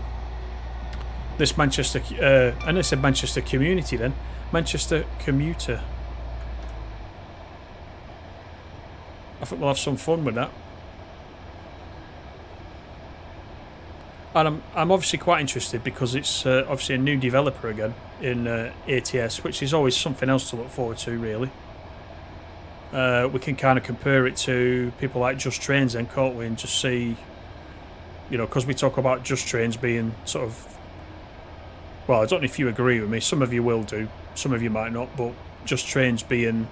this Manchester. And I said Manchester Community then. Manchester Commuter. I think we'll have some fun with that. And I'm obviously quite interested because it's obviously a new developer again in ATS, which is always something else to look forward to, really. We can kind of compare it to people like Just Trains then, can't we, and just see, because we talk about Just Trains being sort of, well, I don't know if you agree with me, some of you will do, some of you might not, but Just Trains being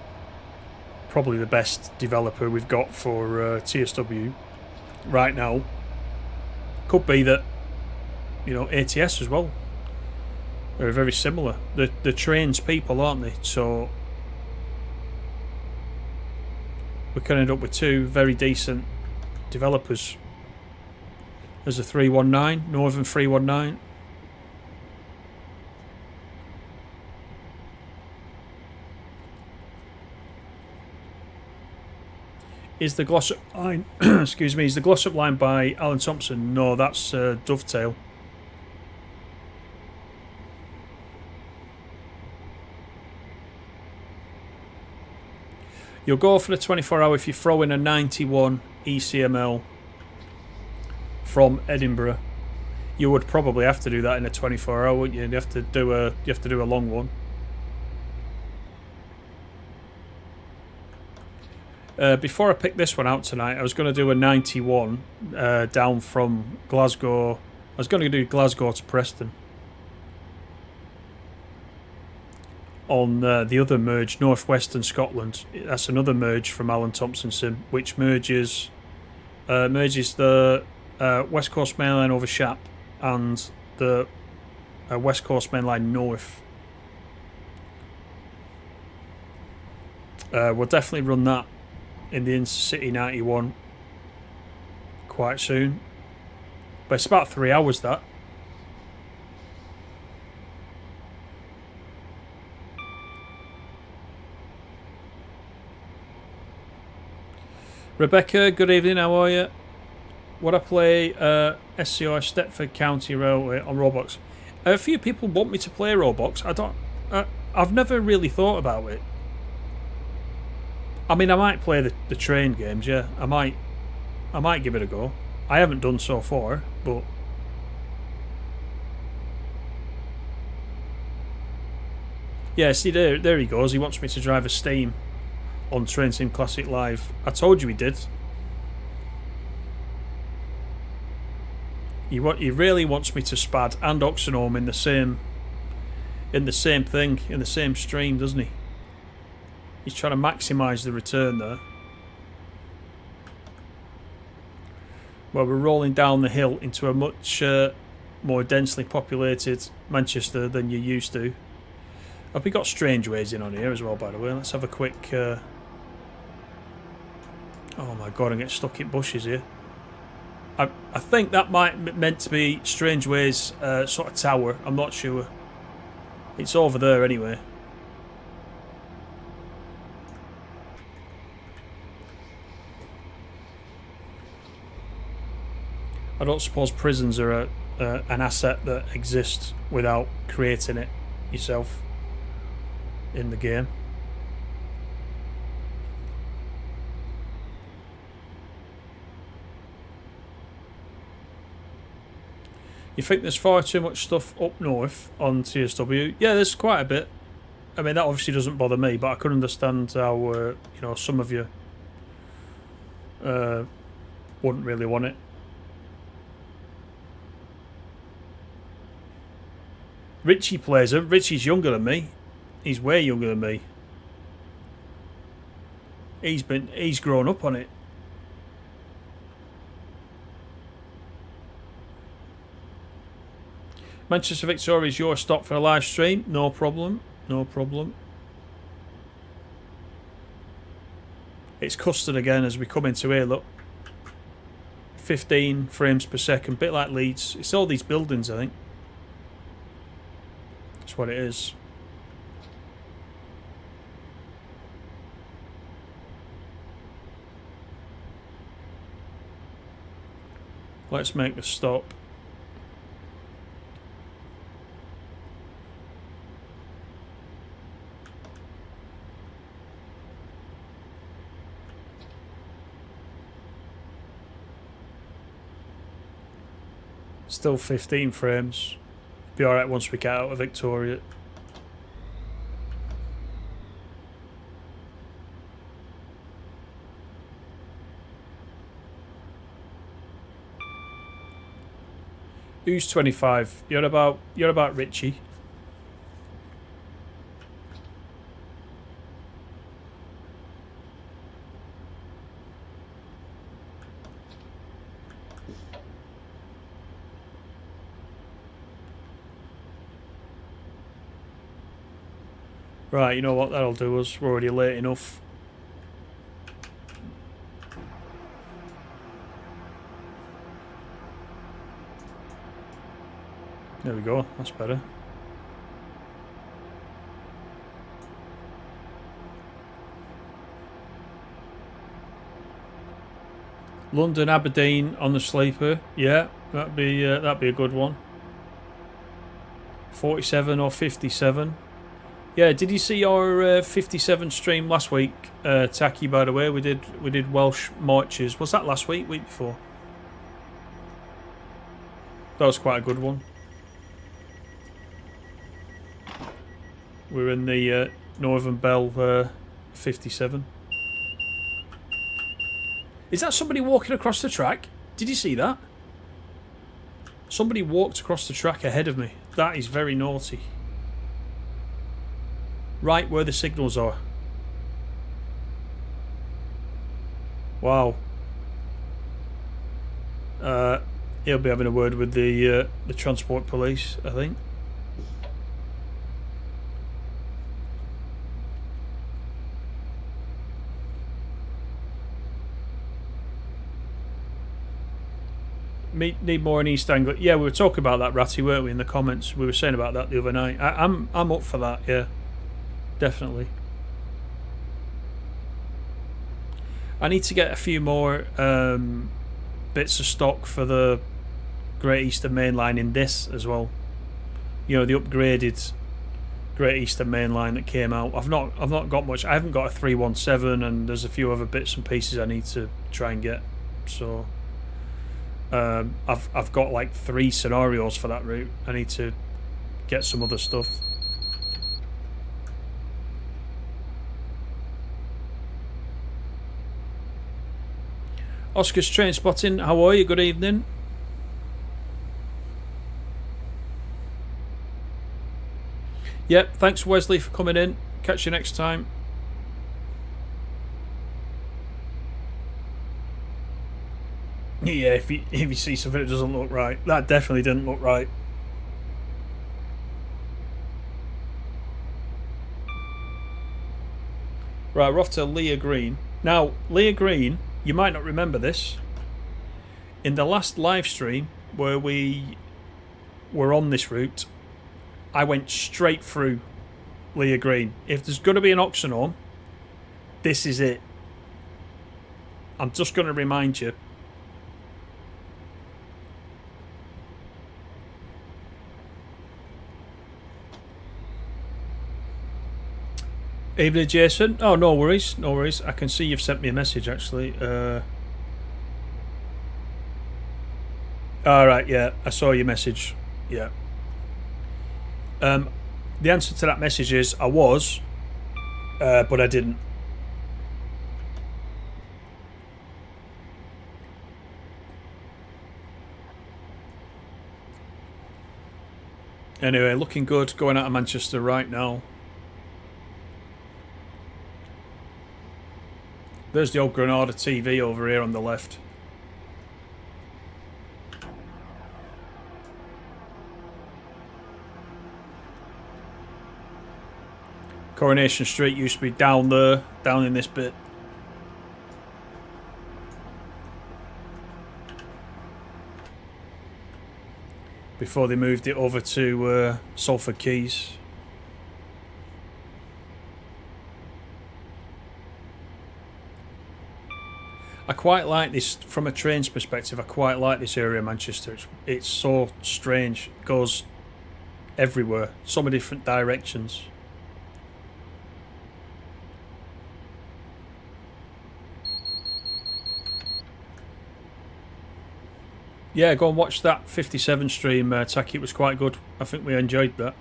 probably the best developer we've got for TSW right now. Could be that, ATS as well are very similar. The Trains people, aren't they? So we could end up with two very decent developers. There's a 319, Northern 319. Is the Glossop line, excuse me, is the Glossop line by Alan Thomson? No, that's Dovetail. You'll go for the 24-hour if you throw in a 91 ECML from Edinburgh. You would probably have to do that in a 24-hour, wouldn't you? You have to do a long one. Before I picked this one out tonight, I was going to do a 91 down from Glasgow. I was going to do Glasgow to Preston. On the other merge, Northwestern Scotland. That's another merge from Alan Thomson Sim, which merges the West Coast Main Line over Shap and the West Coast Main Line North. We'll definitely run that in the Intercity 91 quite soon, but it's about 3 hours that. Rebecca, good evening, how are you? Would I play SCR Stepford County Railway on Roblox? A few people want me to play Roblox. I've never really thought about it. I mean, I might play the train games, yeah. I might give it a go. I haven't done so far, but yeah. See, there he goes. He wants me to drive a Steam on Train Sim Classic Live. I told you he did. He really wants me to Spad and Oxenholme in the same thing, in the same stream, doesn't he? He's trying to maximise the return there. Well, we're rolling down the hill into a much more densely populated Manchester than you're used to. Have we got strange ways in on here as well, by the way? Let's have a quick... Oh my god, I'm getting stuck in bushes here. I think that might be meant to be Strange Ways sort of tower. I'm not sure. It's over there anyway. I don't suppose prisons are an asset that exists without creating it yourself in the game. You think there's far too much stuff up north on TSW? Yeah, there's quite a bit. I mean, that obviously doesn't bother me, but I could understand how some of you wouldn't really want it. Richie plays him. Richie's younger than me. He's way younger than me. He's grown up on it. Manchester Victoria is your stop for a live stream. No problem. No problem. It's custard again as we come into here, look. 15 frames per second, bit like Leeds. It's all these buildings, I think. That's what it is. Let's make the stop. Still 15 frames. Be alright once we get out of Victoria. Who's 25? You're about Richie. Right, you know what, that'll do us. We're already late enough. There we go, that's better. London, Aberdeen on the sleeper. Yeah, that'd be a good one. 47 or 57. Yeah, did you see our 57 stream last week, Taki? By the way, we did Welsh marches. Was that last week? Week before? That was quite a good one. We're in the Northern Bell 57. Is that somebody walking across the track? Did you see that? Somebody walked across the track ahead of me. That is very naughty. Right where the signals are. Wow. He'll be having a word with the transport police, I think. Need more in East Anglia. Yeah, we were talking about that, Ratty, weren't we, in the comments? We were saying about that the other night. I'm up for that, yeah. Definitely. I need to get a few more bits of stock for the Great Eastern Main Line in this as well. You know, the upgraded Great Eastern Main Line that came out. I've not got much. I haven't got a 317, and there's a few other bits and pieces I need to try and get. So I've got like 3 scenarios for that route. I need to get some other stuff. Oscar's Train Spotting, how are you? Good evening. Yep, thanks Wesley for coming in. Catch you next time. Yeah, if you see something that doesn't look right. That definitely didn't look right. Right, we're off to Leah Green. Now, Leah Green, you might not remember this. In the last live stream where we were on this route, I went straight through Leah Green. If there's going to be an auction on, this is it. I'm just going to remind you. Evening, Jason. Oh, no worries, no worries. I can see you've sent me a message, actually. Alright, yeah, I saw your message. Yeah. The answer to that message is I was, but I didn't. Anyway, looking good. Going out of Manchester right now. There's the old Granada TV over here on the left. Coronation Street used to be down there, down in this bit. Before they moved it over to Salford Quays. I quite like this, from a train's perspective, I quite like this area of Manchester. It's so strange. It goes everywhere, so many different directions. Yeah, go and watch that 57 stream, Taki. It was quite good. I think we enjoyed that.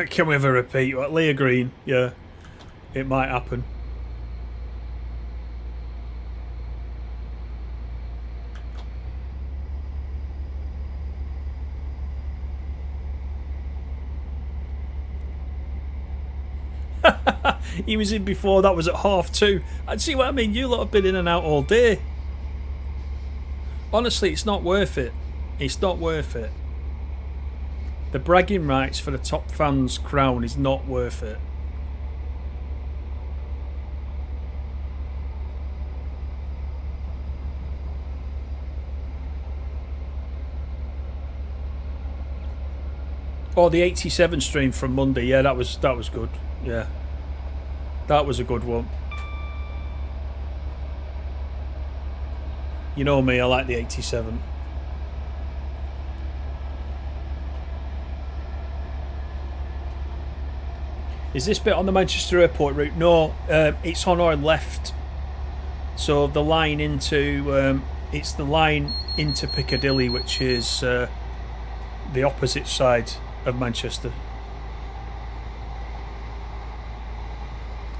Can we have a repeat? Leah Green, yeah. It might happen. He was in before, that was at 2:30. And see what I mean? You lot have been in and out all day. Honestly, it's not worth it. It's not worth it. The bragging rights for the top fans crown is not worth it. Oh, the 87 stream from Monday, yeah, that was good. Yeah. That was a good one. You know me, I like the 87. Is this bit on the Manchester Airport route? No, it's on our left. So the line into it's the line into Piccadilly, which is the opposite side of Manchester.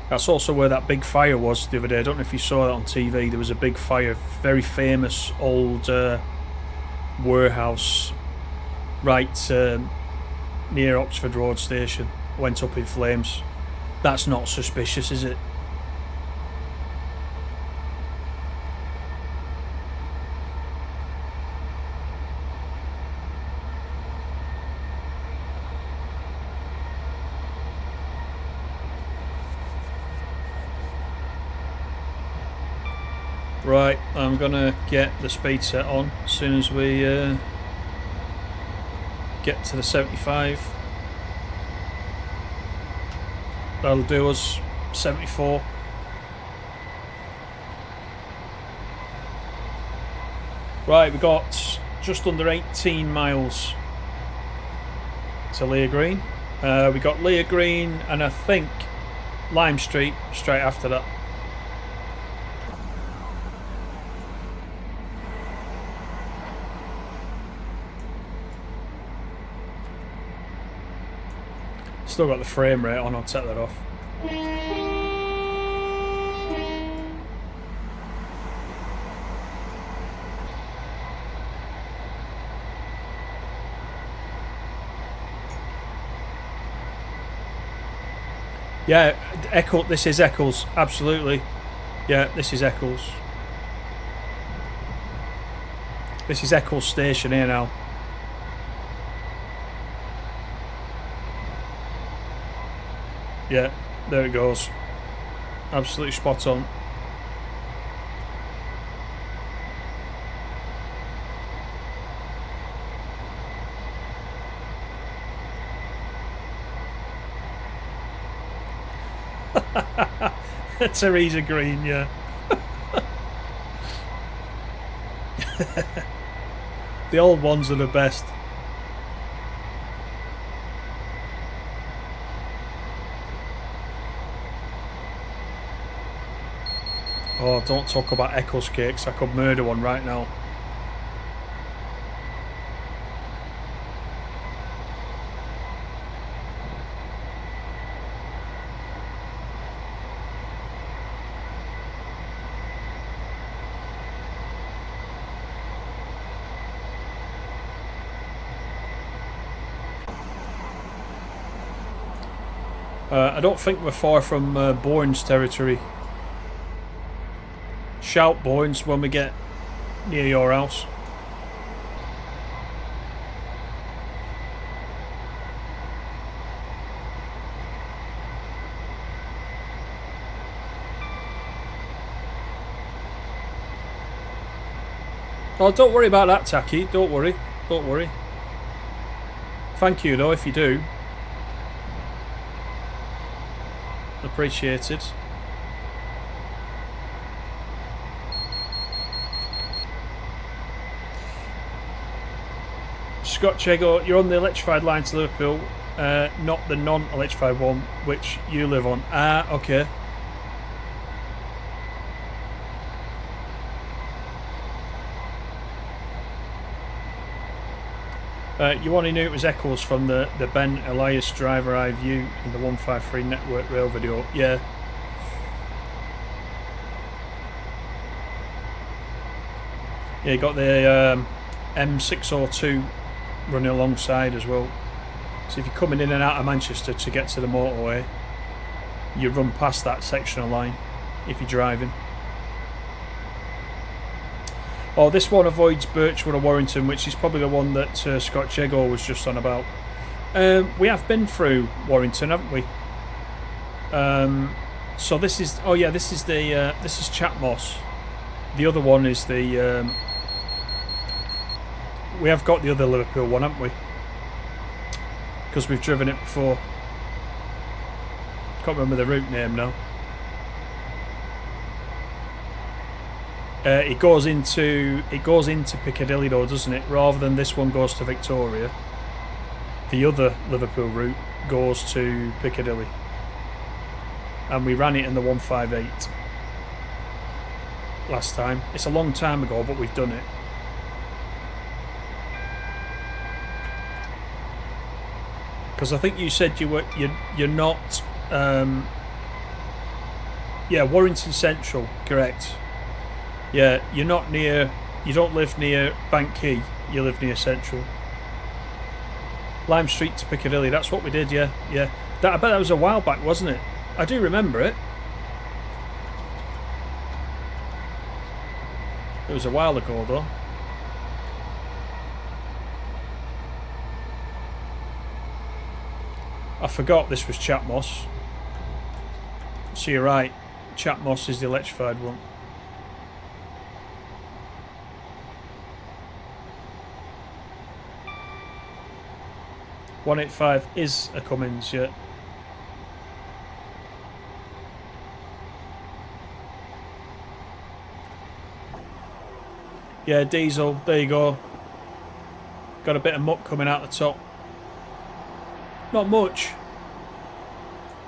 That's also where that big fire was the other day. I don't know if you saw that on TV. There was a big fire, very famous old warehouse right near Oxford Road Station. Went up in flames. That's not suspicious, is it? Right, I'm gonna get the speed set on as soon as we get to the 75. That'll do us. 74. Right, we got just under 18 miles to Leah Green. We got Leah Green and I think Lime Street straight after that. Still got the frame rate on, I'll take that off. Yeah, this is Eccles, absolutely. Yeah, this is Eccles. This is Eccles Station here now. Yeah, there it goes. Absolutely spot on. Theresa Green, yeah. The old ones are the best. Oh, don't talk about Eccles cakes. I could murder one right now. I don't think we're far from Bourne's territory. Shout, Bourne's, when we get near your house. Oh, don't worry about that, Tacky. Don't worry. Don't worry. Thank you, though, if you do. Appreciated. Scott Chego, you're on the electrified line to Liverpool, not the non-electrified one, which you live on. Ah, okay. You want to know it was echoes from the Ben Elias driver eye view in the 153 network rail video. Yeah. Yeah, you got the M602 running alongside as well. So if you're coming in and out of Manchester to get to the motorway, you run past that sectional line if you're driving. Oh, this one avoids Birchwood or Warrington, which is probably the one that Scott Chego was just on about. We have been through Warrington, haven't we? So this is, oh yeah, this is the this is Chatmoss. The other one is the. We have got the other Liverpool one, haven't we? Because we've driven it before. Can't remember the route name now. It goes into Piccadilly though, doesn't it? Rather than this one goes to Victoria, the other Liverpool route goes to Piccadilly, and we ran it in the 158 last time. It's a long time ago, but we've done it. Because I think you said you're not. Yeah, Warrington Central, correct. Yeah, you're not near. You don't live near Bank Quay. You live near Central. Lime Street to Piccadilly. That's what we did. Yeah, yeah. I bet that was a while back, wasn't it? I do remember it. It was a while ago, though. I forgot this was Chatmoss. So you're right. Chatmoss is the electrified one. .185 is a Cummins, yeah. Yeah, diesel, there you go. Got a bit of muck coming out the top. Not much,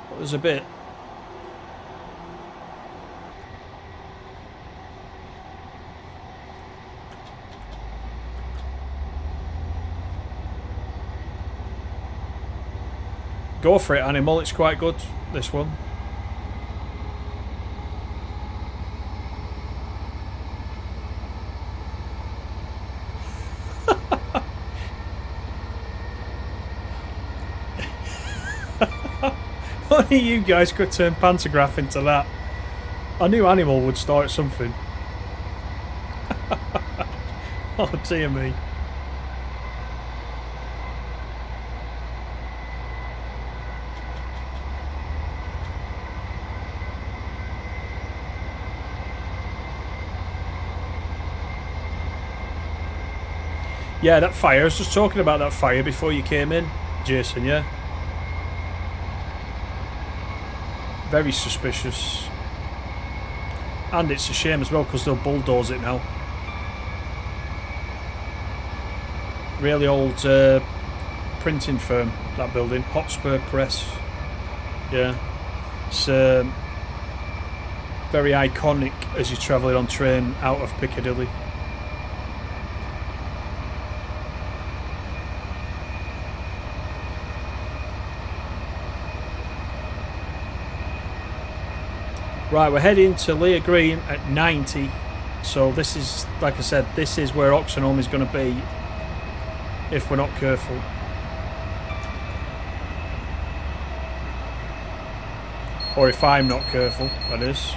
but there's a bit. Go for it, Animal. It's quite good, this one. Only you guys could turn Pantograph into that. I knew Animal would start something. Oh dear me. Yeah, that fire. I was just talking about that fire before you came in, Jason, yeah? Very suspicious. And it's a shame as well because they'll bulldoze it now. Really old printing firm, that building. Hotspur Press. Yeah. It's very iconic as you're travelling on train out of Piccadilly. Right, we're heading to Leah Green at 90. So this is, like I said, this is where Oxenholme is going to be if we're not careful. Or if I'm not careful, that is.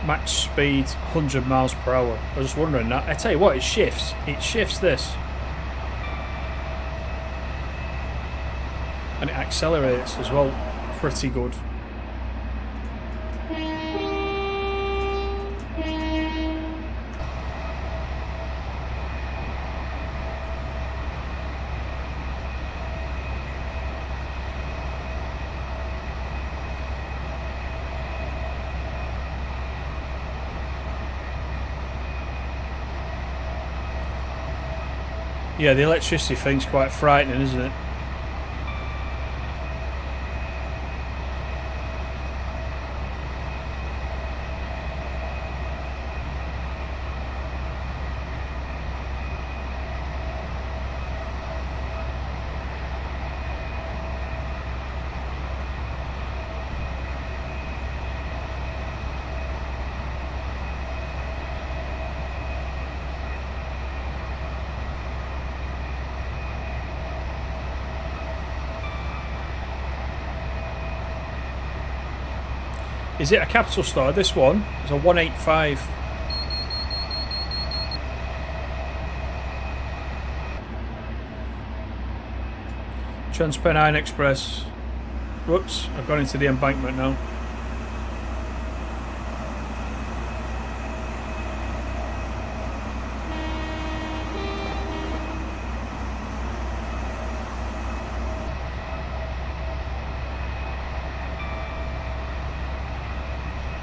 Max speed 100 miles per hour. I was just wondering that. I tell you what, it shifts. It shifts this. And it accelerates as well. Pretty good. Yeah, the electricity thing's quite frightening, isn't it? Is it a capital star? This one is a 185. Trans Pennine Express. Whoops, I've gone into the embankment now.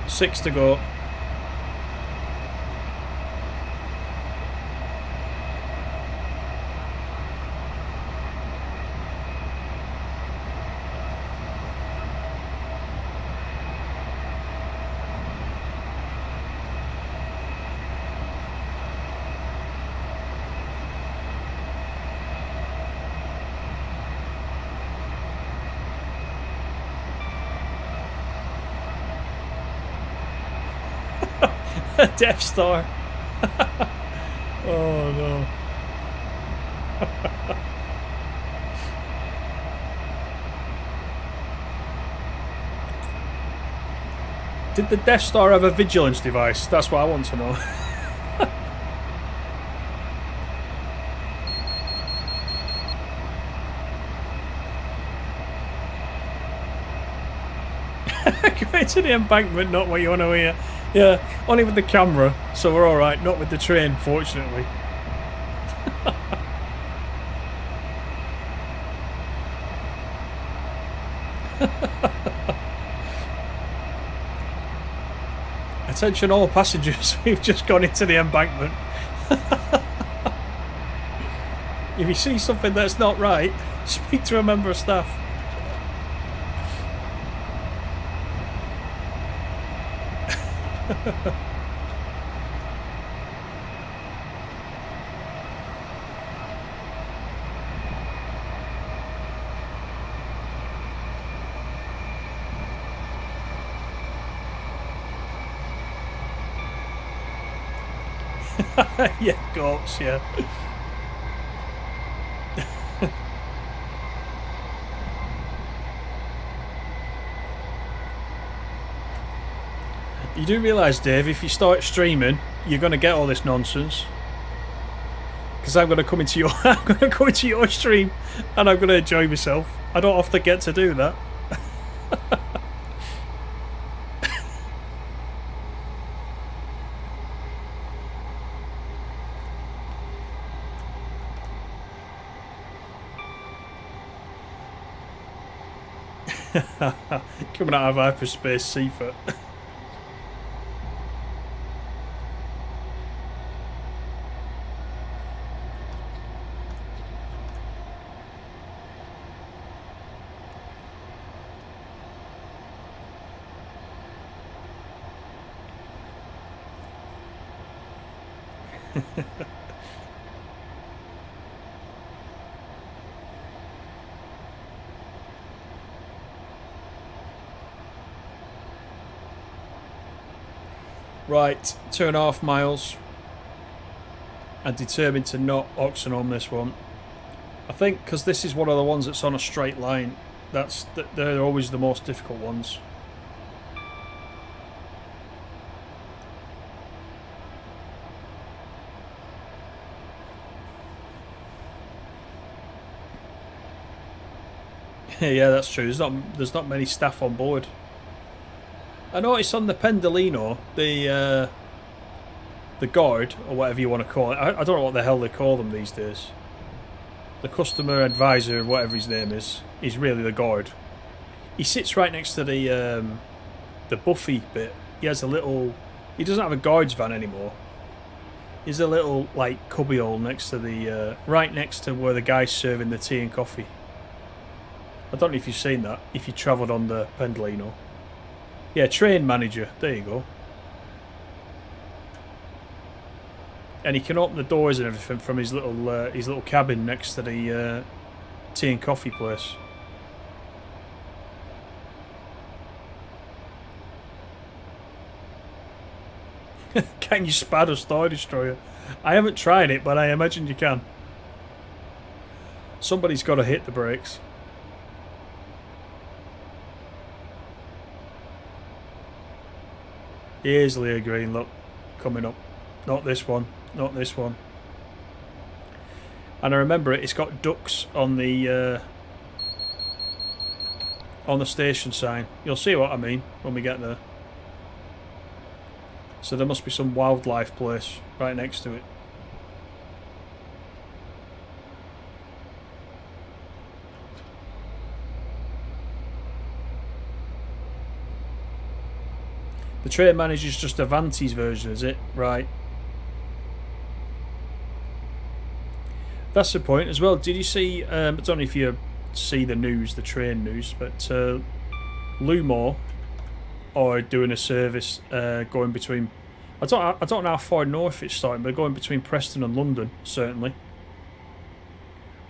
Six to go. Death Star. Oh no. Did the Death Star have a vigilance device? That's what I want to know. Going to the embankment, not what you want to hear. Yeah, only with the camera, so we're alright. Not with the train, fortunately. Attention all passengers, we've just gone into the embankment. If you see something that's not right, speak to a member of staff. Yeah, goats, yeah. You do realise, Dave, if you start streaming, you're going to get all this nonsense. Because I'm going to come into your stream, and I'm going to enjoy myself. I don't often get to do that. Coming out of hyperspace, Seafoot. Right, 2.5 miles. I'm determined to not oxen on this one. I think because this is one of the ones that's on a straight line. They're always the most difficult ones. Yeah, that's true. There's not many staff on board. I noticed on the Pendolino, the guard, or whatever you want to call it. I don't know what the hell they call them these days. The customer advisor, whatever his name is, he's really the guard. He sits right next to the buffet bit. He has a little. He doesn't have a guard's van anymore. He's a little like cubbyhole next to the right next to where the guy's serving the tea and coffee. I don't know if you've seen that. If you travelled on the Pendolino. Yeah, train manager. There you go. And he can open the doors and everything from his little cabin next to the tea and coffee place. Can you spad a Star Destroyer? I haven't tried it, but I imagine you can. Somebody's got to hit the brakes. Here's Leah Green, look, coming up. Not this one, not this one. And I remember it's got ducks on the station sign. You'll see what I mean when we get there. So there must be some wildlife place right next to it. The train manager's just Avanti's version, is it? Right. That's the point as well. Did you see, I don't know if you see the news, the train news, but Lumore are doing a service going between, I don't know how far north it's starting, but going between Preston and London, certainly.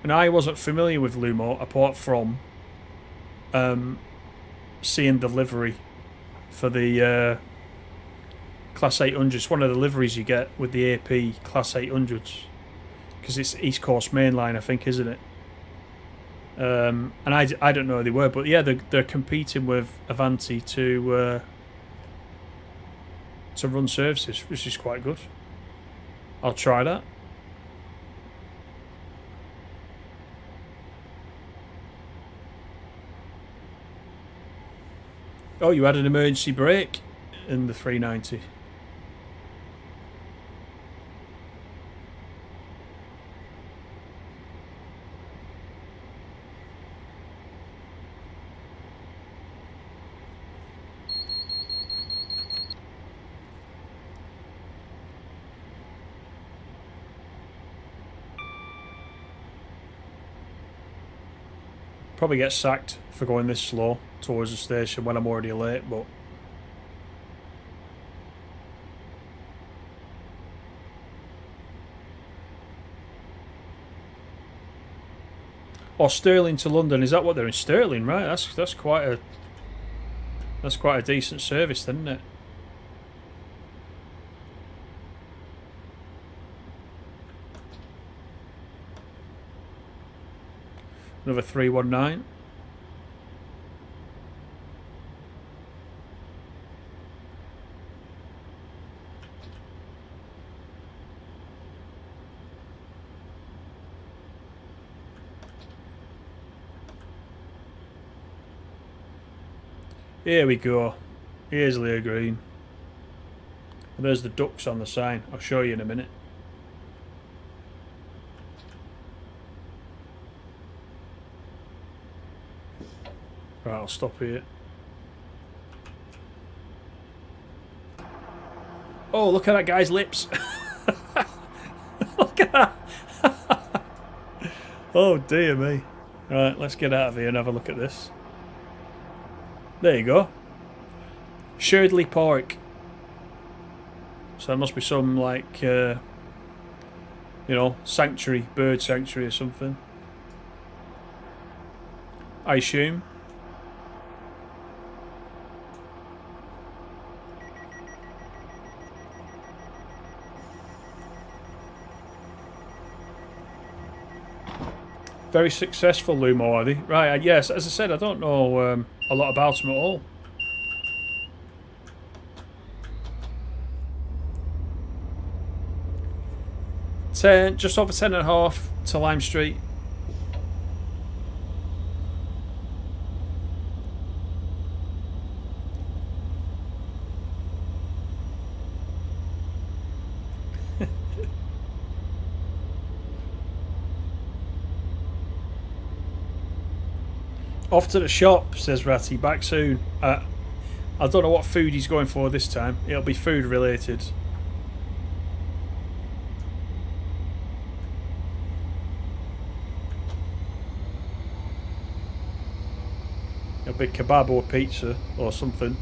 And I wasn't familiar with Lumore apart from seeing the livery for the Class 800s. It's one of the liveries you get with the AP Class 800s. Because it's East Coast Main Line, I think, isn't it? And I don't know who they were, but yeah, they're competing with Avanti to run services, which is quite good. I'll try that. Oh, you had an emergency brake in the 390. Probably get sacked for going this slow towards the station when I'm already late, but Stirling to London, is that what they're in? Stirling, right? That's quite a decent service, then, isn't it? Another 319. Here we go. Here's Leah Green. And there's the ducks on the sign. I'll show you in a minute. Right, I'll stop here. Oh, look at that guy's lips. Look at that. Oh, dear me. Right, let's get out of here and have a look at this. There you go. Sherdley Park. So there must be some, like, you know, sanctuary, bird sanctuary or something. I assume. Very successful, Lumo, are they? Right, yes, as I said, I don't know a lot about them at all. Just over 10.5 to Lime Street. Off to the shop, says Ratty. Back soon. I don't know what food he's going for this time. It'll be food related. It'll be kebab or pizza or something.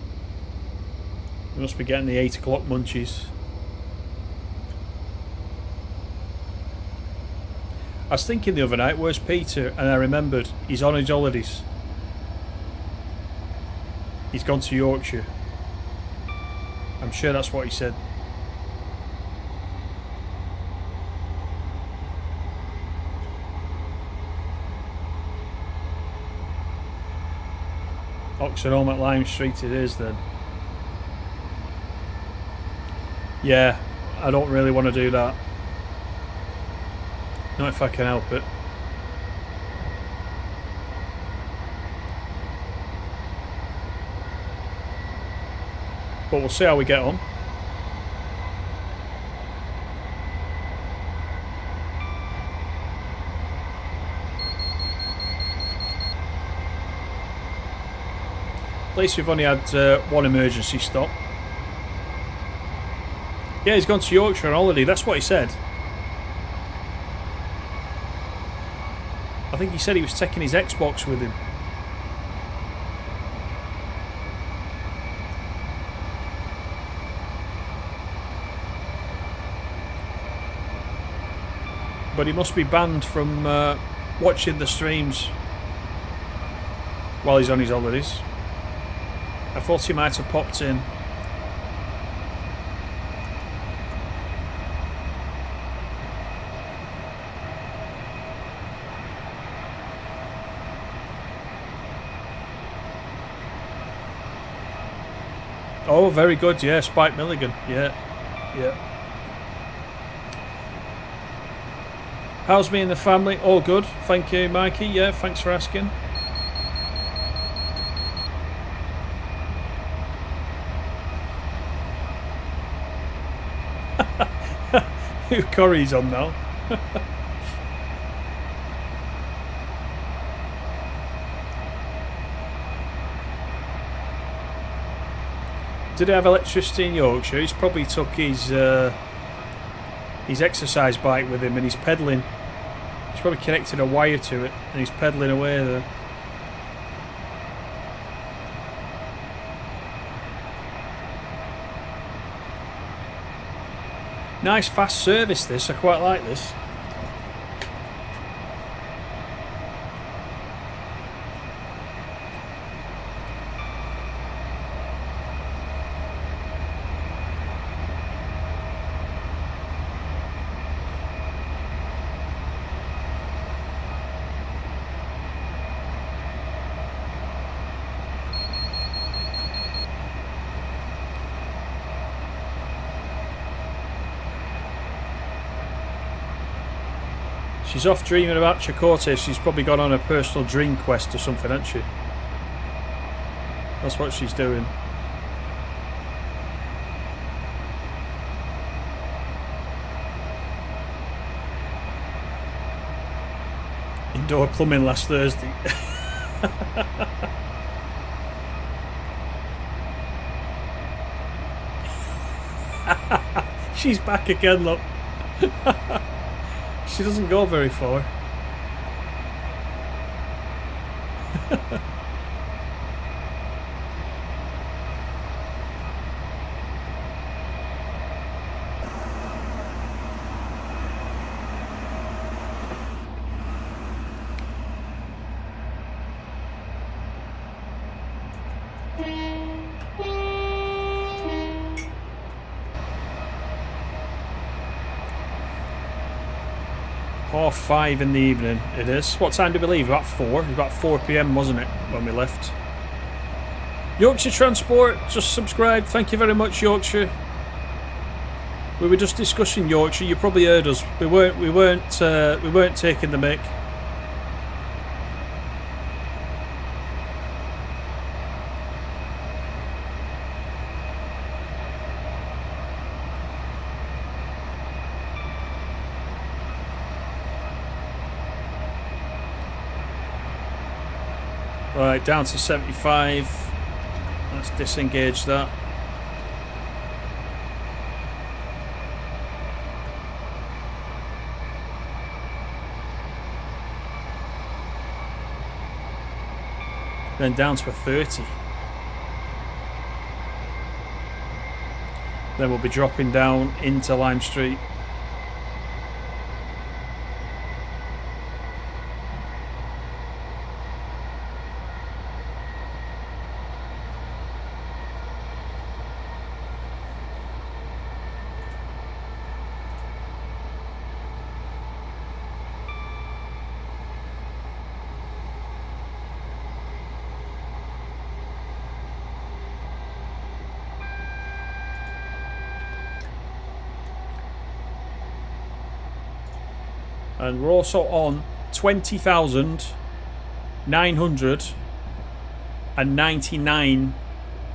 He must be getting the 8 o'clock munchies. I was thinking the other night, where's Peter? And I remembered, he's on his holidays. He's gone to Yorkshire. I'm sure that's what he said. Oxford home at Lime Street it is then. Yeah, I don't really want to do that. Not if I can help it. But we'll see how we get on. At least we've only had one emergency stop. Yeah, he's gone to Yorkshire on holiday. That's what he said. I think he said he was taking his Xbox with him. But he must be banned from watching the streams while he's on his holidays. I thought he might have popped in. Oh, very good, yeah, Spike Milligan, yeah. How's me and the family? All good, thank you, Mikey. Yeah, thanks for asking. Who Corey's on now? Did he have electricity in Yorkshire? He's probably took his exercise bike with him and he's pedalling. He's probably connected a wire to it and he's pedalling away there. Nice fast service this, I quite like this. She's off dreaming about Chakotay. She's probably gone on a personal dream quest or something, hasn't she? That's what she's doing. Indoor plumbing last Thursday. She's back again, look. She doesn't go very far. 5:30 in the evening it is. What time did we leave? About 4. It was about 4 PM, wasn't it, when we left? Yorkshire Transport just subscribed. Thank you very much, Yorkshire. We were just discussing Yorkshire. You probably heard us. We weren't taking the mic. Right, down to 75. Let's disengage that. Then down to a 30. Then we'll be dropping down into Lime Street. And we're also on 20,999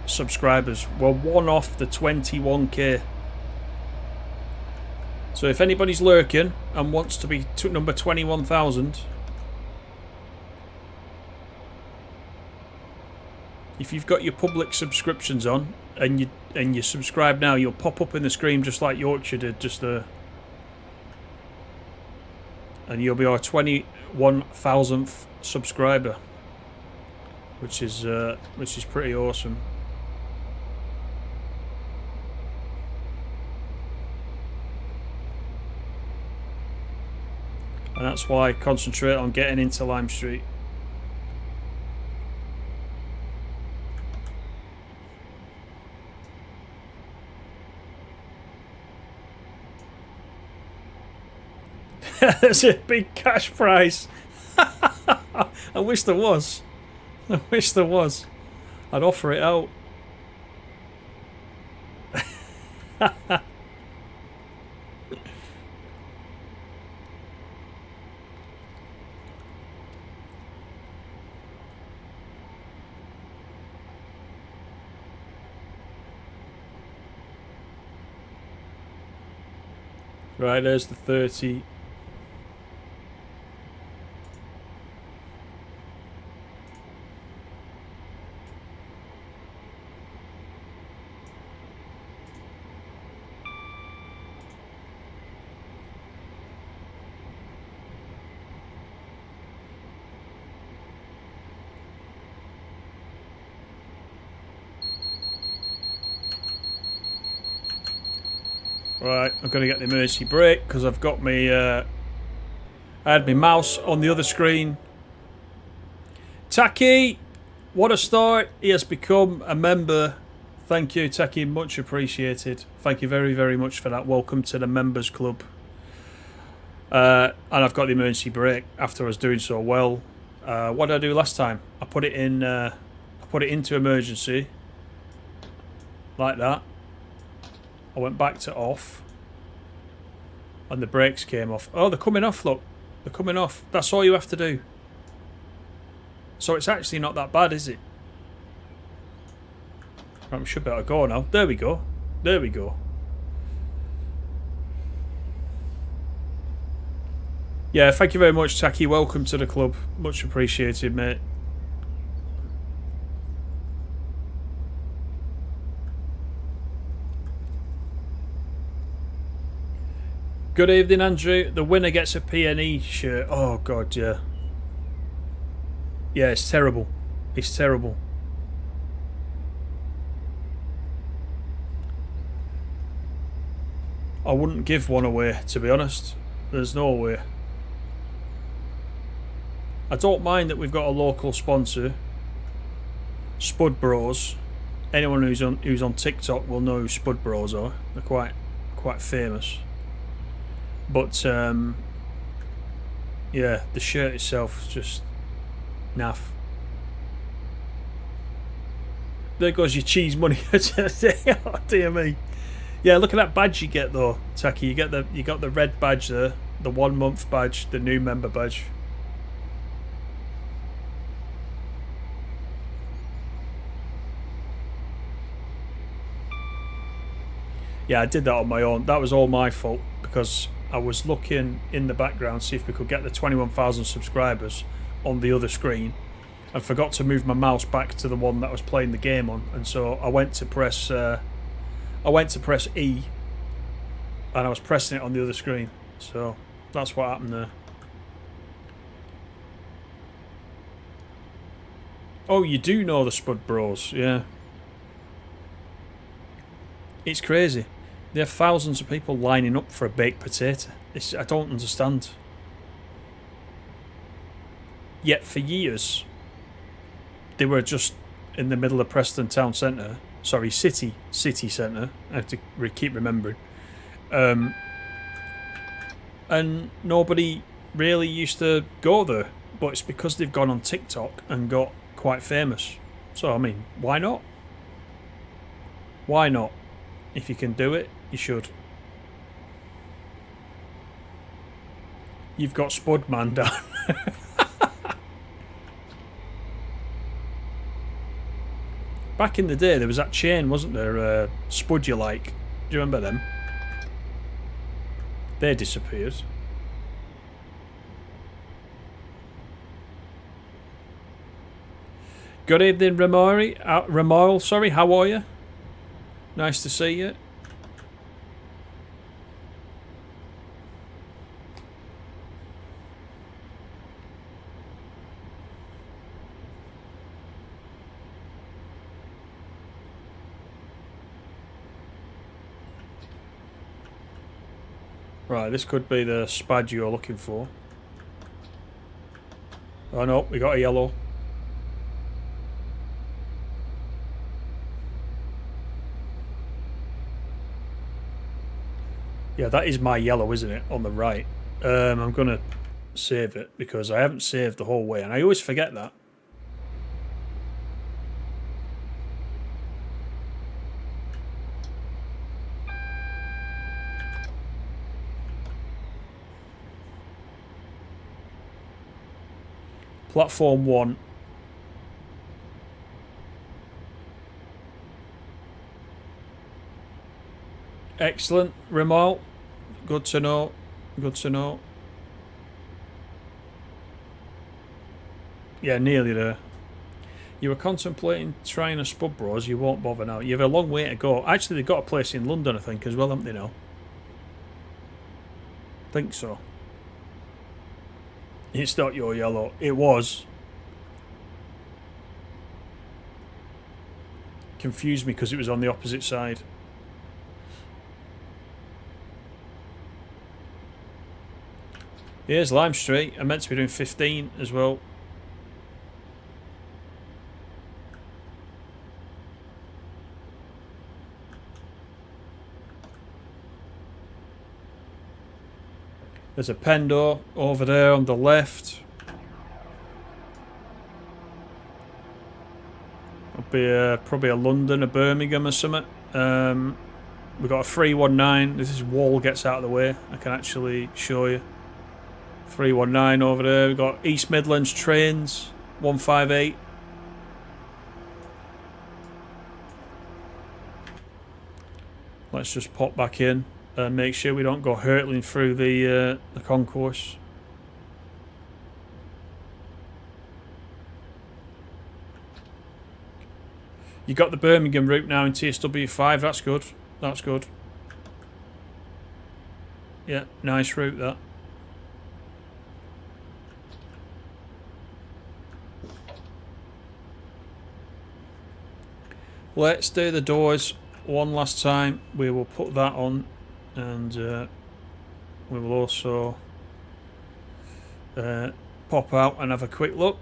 subscribers. We're one off the 21k. So if anybody's lurking and wants to be number 21,000, if you've got your public subscriptions on and you subscribe now, you'll pop up in the screen just like Yorkshire did just there. And you'll be our 21,000th subscriber, which is pretty awesome. And that's why I concentrate on getting into Lime Street. There's a big cash prize. I wish there was. I wish there was. I'd offer it out. Right, there's the 30. Right, I'm going to get the emergency brake because I've got me. I had my mouse on the other screen. Taki, what a start! He has become a member. Thank you, Taki, much appreciated. Thank you very, very much for that. Welcome to the members club. And I've got the emergency brake after I was doing so well. What did I do last time? I put it in. I put it into emergency, like that. I went back to off and the brakes came off. Oh, they're coming off, look. They're coming off. That's all you have to do. So it's actually not that bad, is it? I should be able to go now. There we go. There we go. Yeah, thank you very much, Taki. Welcome to the club. Much appreciated, mate. Good evening, Andrew. The winner gets a PNE shirt. Oh, God, yeah. Yeah, it's terrible. It's terrible. I wouldn't give one away, to be honest. There's no way. I don't mind that we've got a local sponsor, Spud Bros. Anyone who's on TikTok will know who Spud Bros are. They're quite famous. But Yeah, the shirt itself is just naff. There goes your cheese money. Oh dear me. Yeah, look at that badge you get though, Taki. You got the red badge there, the 1 month badge, the new member badge. Yeah, I did that on my own. That was all my fault because I was looking in the background see if we could get the 21,000 subscribers on the other screen, and forgot to move my mouse back to the one that I was playing the game on, and so I went to press E, and I was pressing it on the other screen. So that's what happened there. Oh, you do know the Spud Bros, yeah. It's crazy. There are thousands of people lining up for a baked potato. I don't understand. Yet for years, they were just in the middle of Preston town centre. Sorry, city centre. I have to keep remembering. And nobody really used to go there. But it's because they've gone on TikTok and got quite famous. So, I mean, why not? Why not? If you can do it, you should. You've got Spudman down. Back in the day, there was that chain, wasn't there? Spud You Like. Do you remember them? They disappeared. Good evening, Ramoil, sorry, how are you? Nice to see you. Right, this could be the spad you're looking for. Oh no, we got a yellow. Yeah, that is my yellow, isn't it? On the right. I'm going to save it because I haven't saved the whole way, and I always forget that. Platform 1. Excellent, Remal. Good to know. Good to know. Yeah, nearly there. You were contemplating trying a Spud Bros, you won't bother now. You have a long way to go. Actually, they've got a place in London, I think, as well, haven't they now? Think so. It's not your yellow. It was. Confused me because it was on the opposite side. Here's Lime Street. I'm meant to be doing 15 as well. There's a Pendo over there on the left. It'll be probably a London, a Birmingham or something. We've got a 319. This is wall gets out of the way. I can actually show you. 319 over there. We've got East Midlands trains. 158. Let's just pop back in and make sure we don't go hurtling through the concourse. You got the Birmingham route now in TSW5. That's good. That's good. Yeah, nice route that. Let's do the doors one last time. We will put that on, and we will also pop out and have a quick look.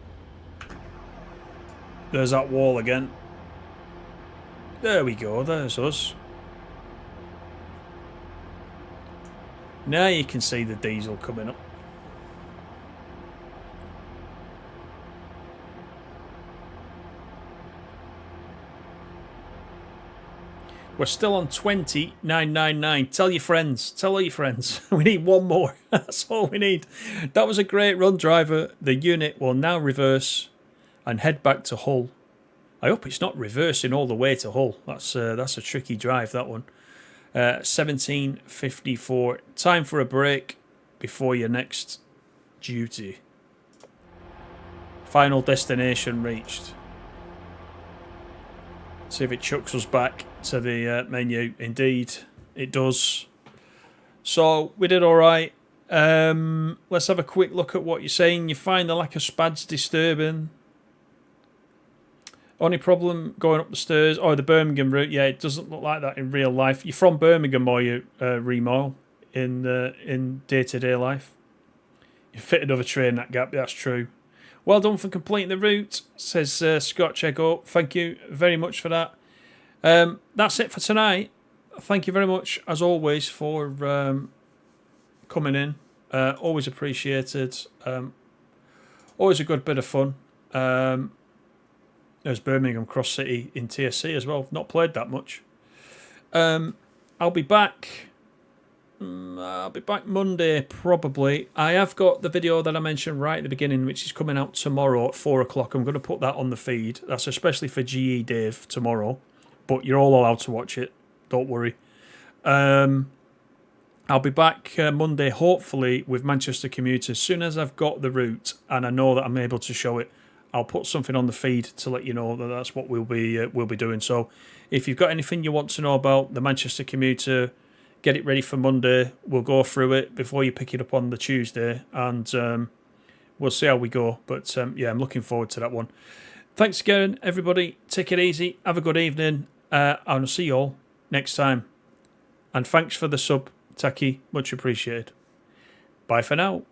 There's that wall again. There we go, there's us. Now you can see the diesel coming up. We're still on 20,999. Tell your friends. Tell all your friends. We need one more. That's all we need. That was a great run, driver. The unit will now reverse and head back to Hull. I hope it's not reversing all the way to Hull. That's a tricky drive, that one. 17:54. Time for a break before your next duty. Final destination reached. See if it chucks us back to the menu. Indeed, it does. So we did all right. Let's have a quick look at what you're saying. You find the lack of spads disturbing. Only problem going up the stairs. Oh, the Birmingham route. Yeah, it doesn't look like that in real life. You're from Birmingham, or you Remo in day-to-day life. You fit another train that gap. That's true. Well done for completing the route, says Scott Ego. Thank you very much for that. That's it for tonight. Thank you very much, as always, for coming in. Always appreciated. Always a good bit of fun. There's Birmingham Cross City in TSC as well. Not played that much. I'll be back. I'll be back Monday, probably. I have got the video that I mentioned right at the beginning, which is coming out tomorrow at 4 o'clock. I'm going to put that on the feed. That's especially for GE Dave tomorrow. But you're all allowed to watch it. Don't worry. I'll be back Monday, hopefully, with Manchester Commuter. As soon as I've got the route and I know that I'm able to show it, I'll put something on the feed to let you know that that's what we'll be doing. So if you've got anything you want to know about the Manchester Commuter, get it ready for Monday. We'll go through it before you pick it up on the Tuesday, and we'll see how we go. But yeah, I'm looking forward to that one. Thanks again, everybody. Take it easy. Have a good evening. I'll see you all next time. And thanks for the sub, Taki. Much appreciated. Bye for now.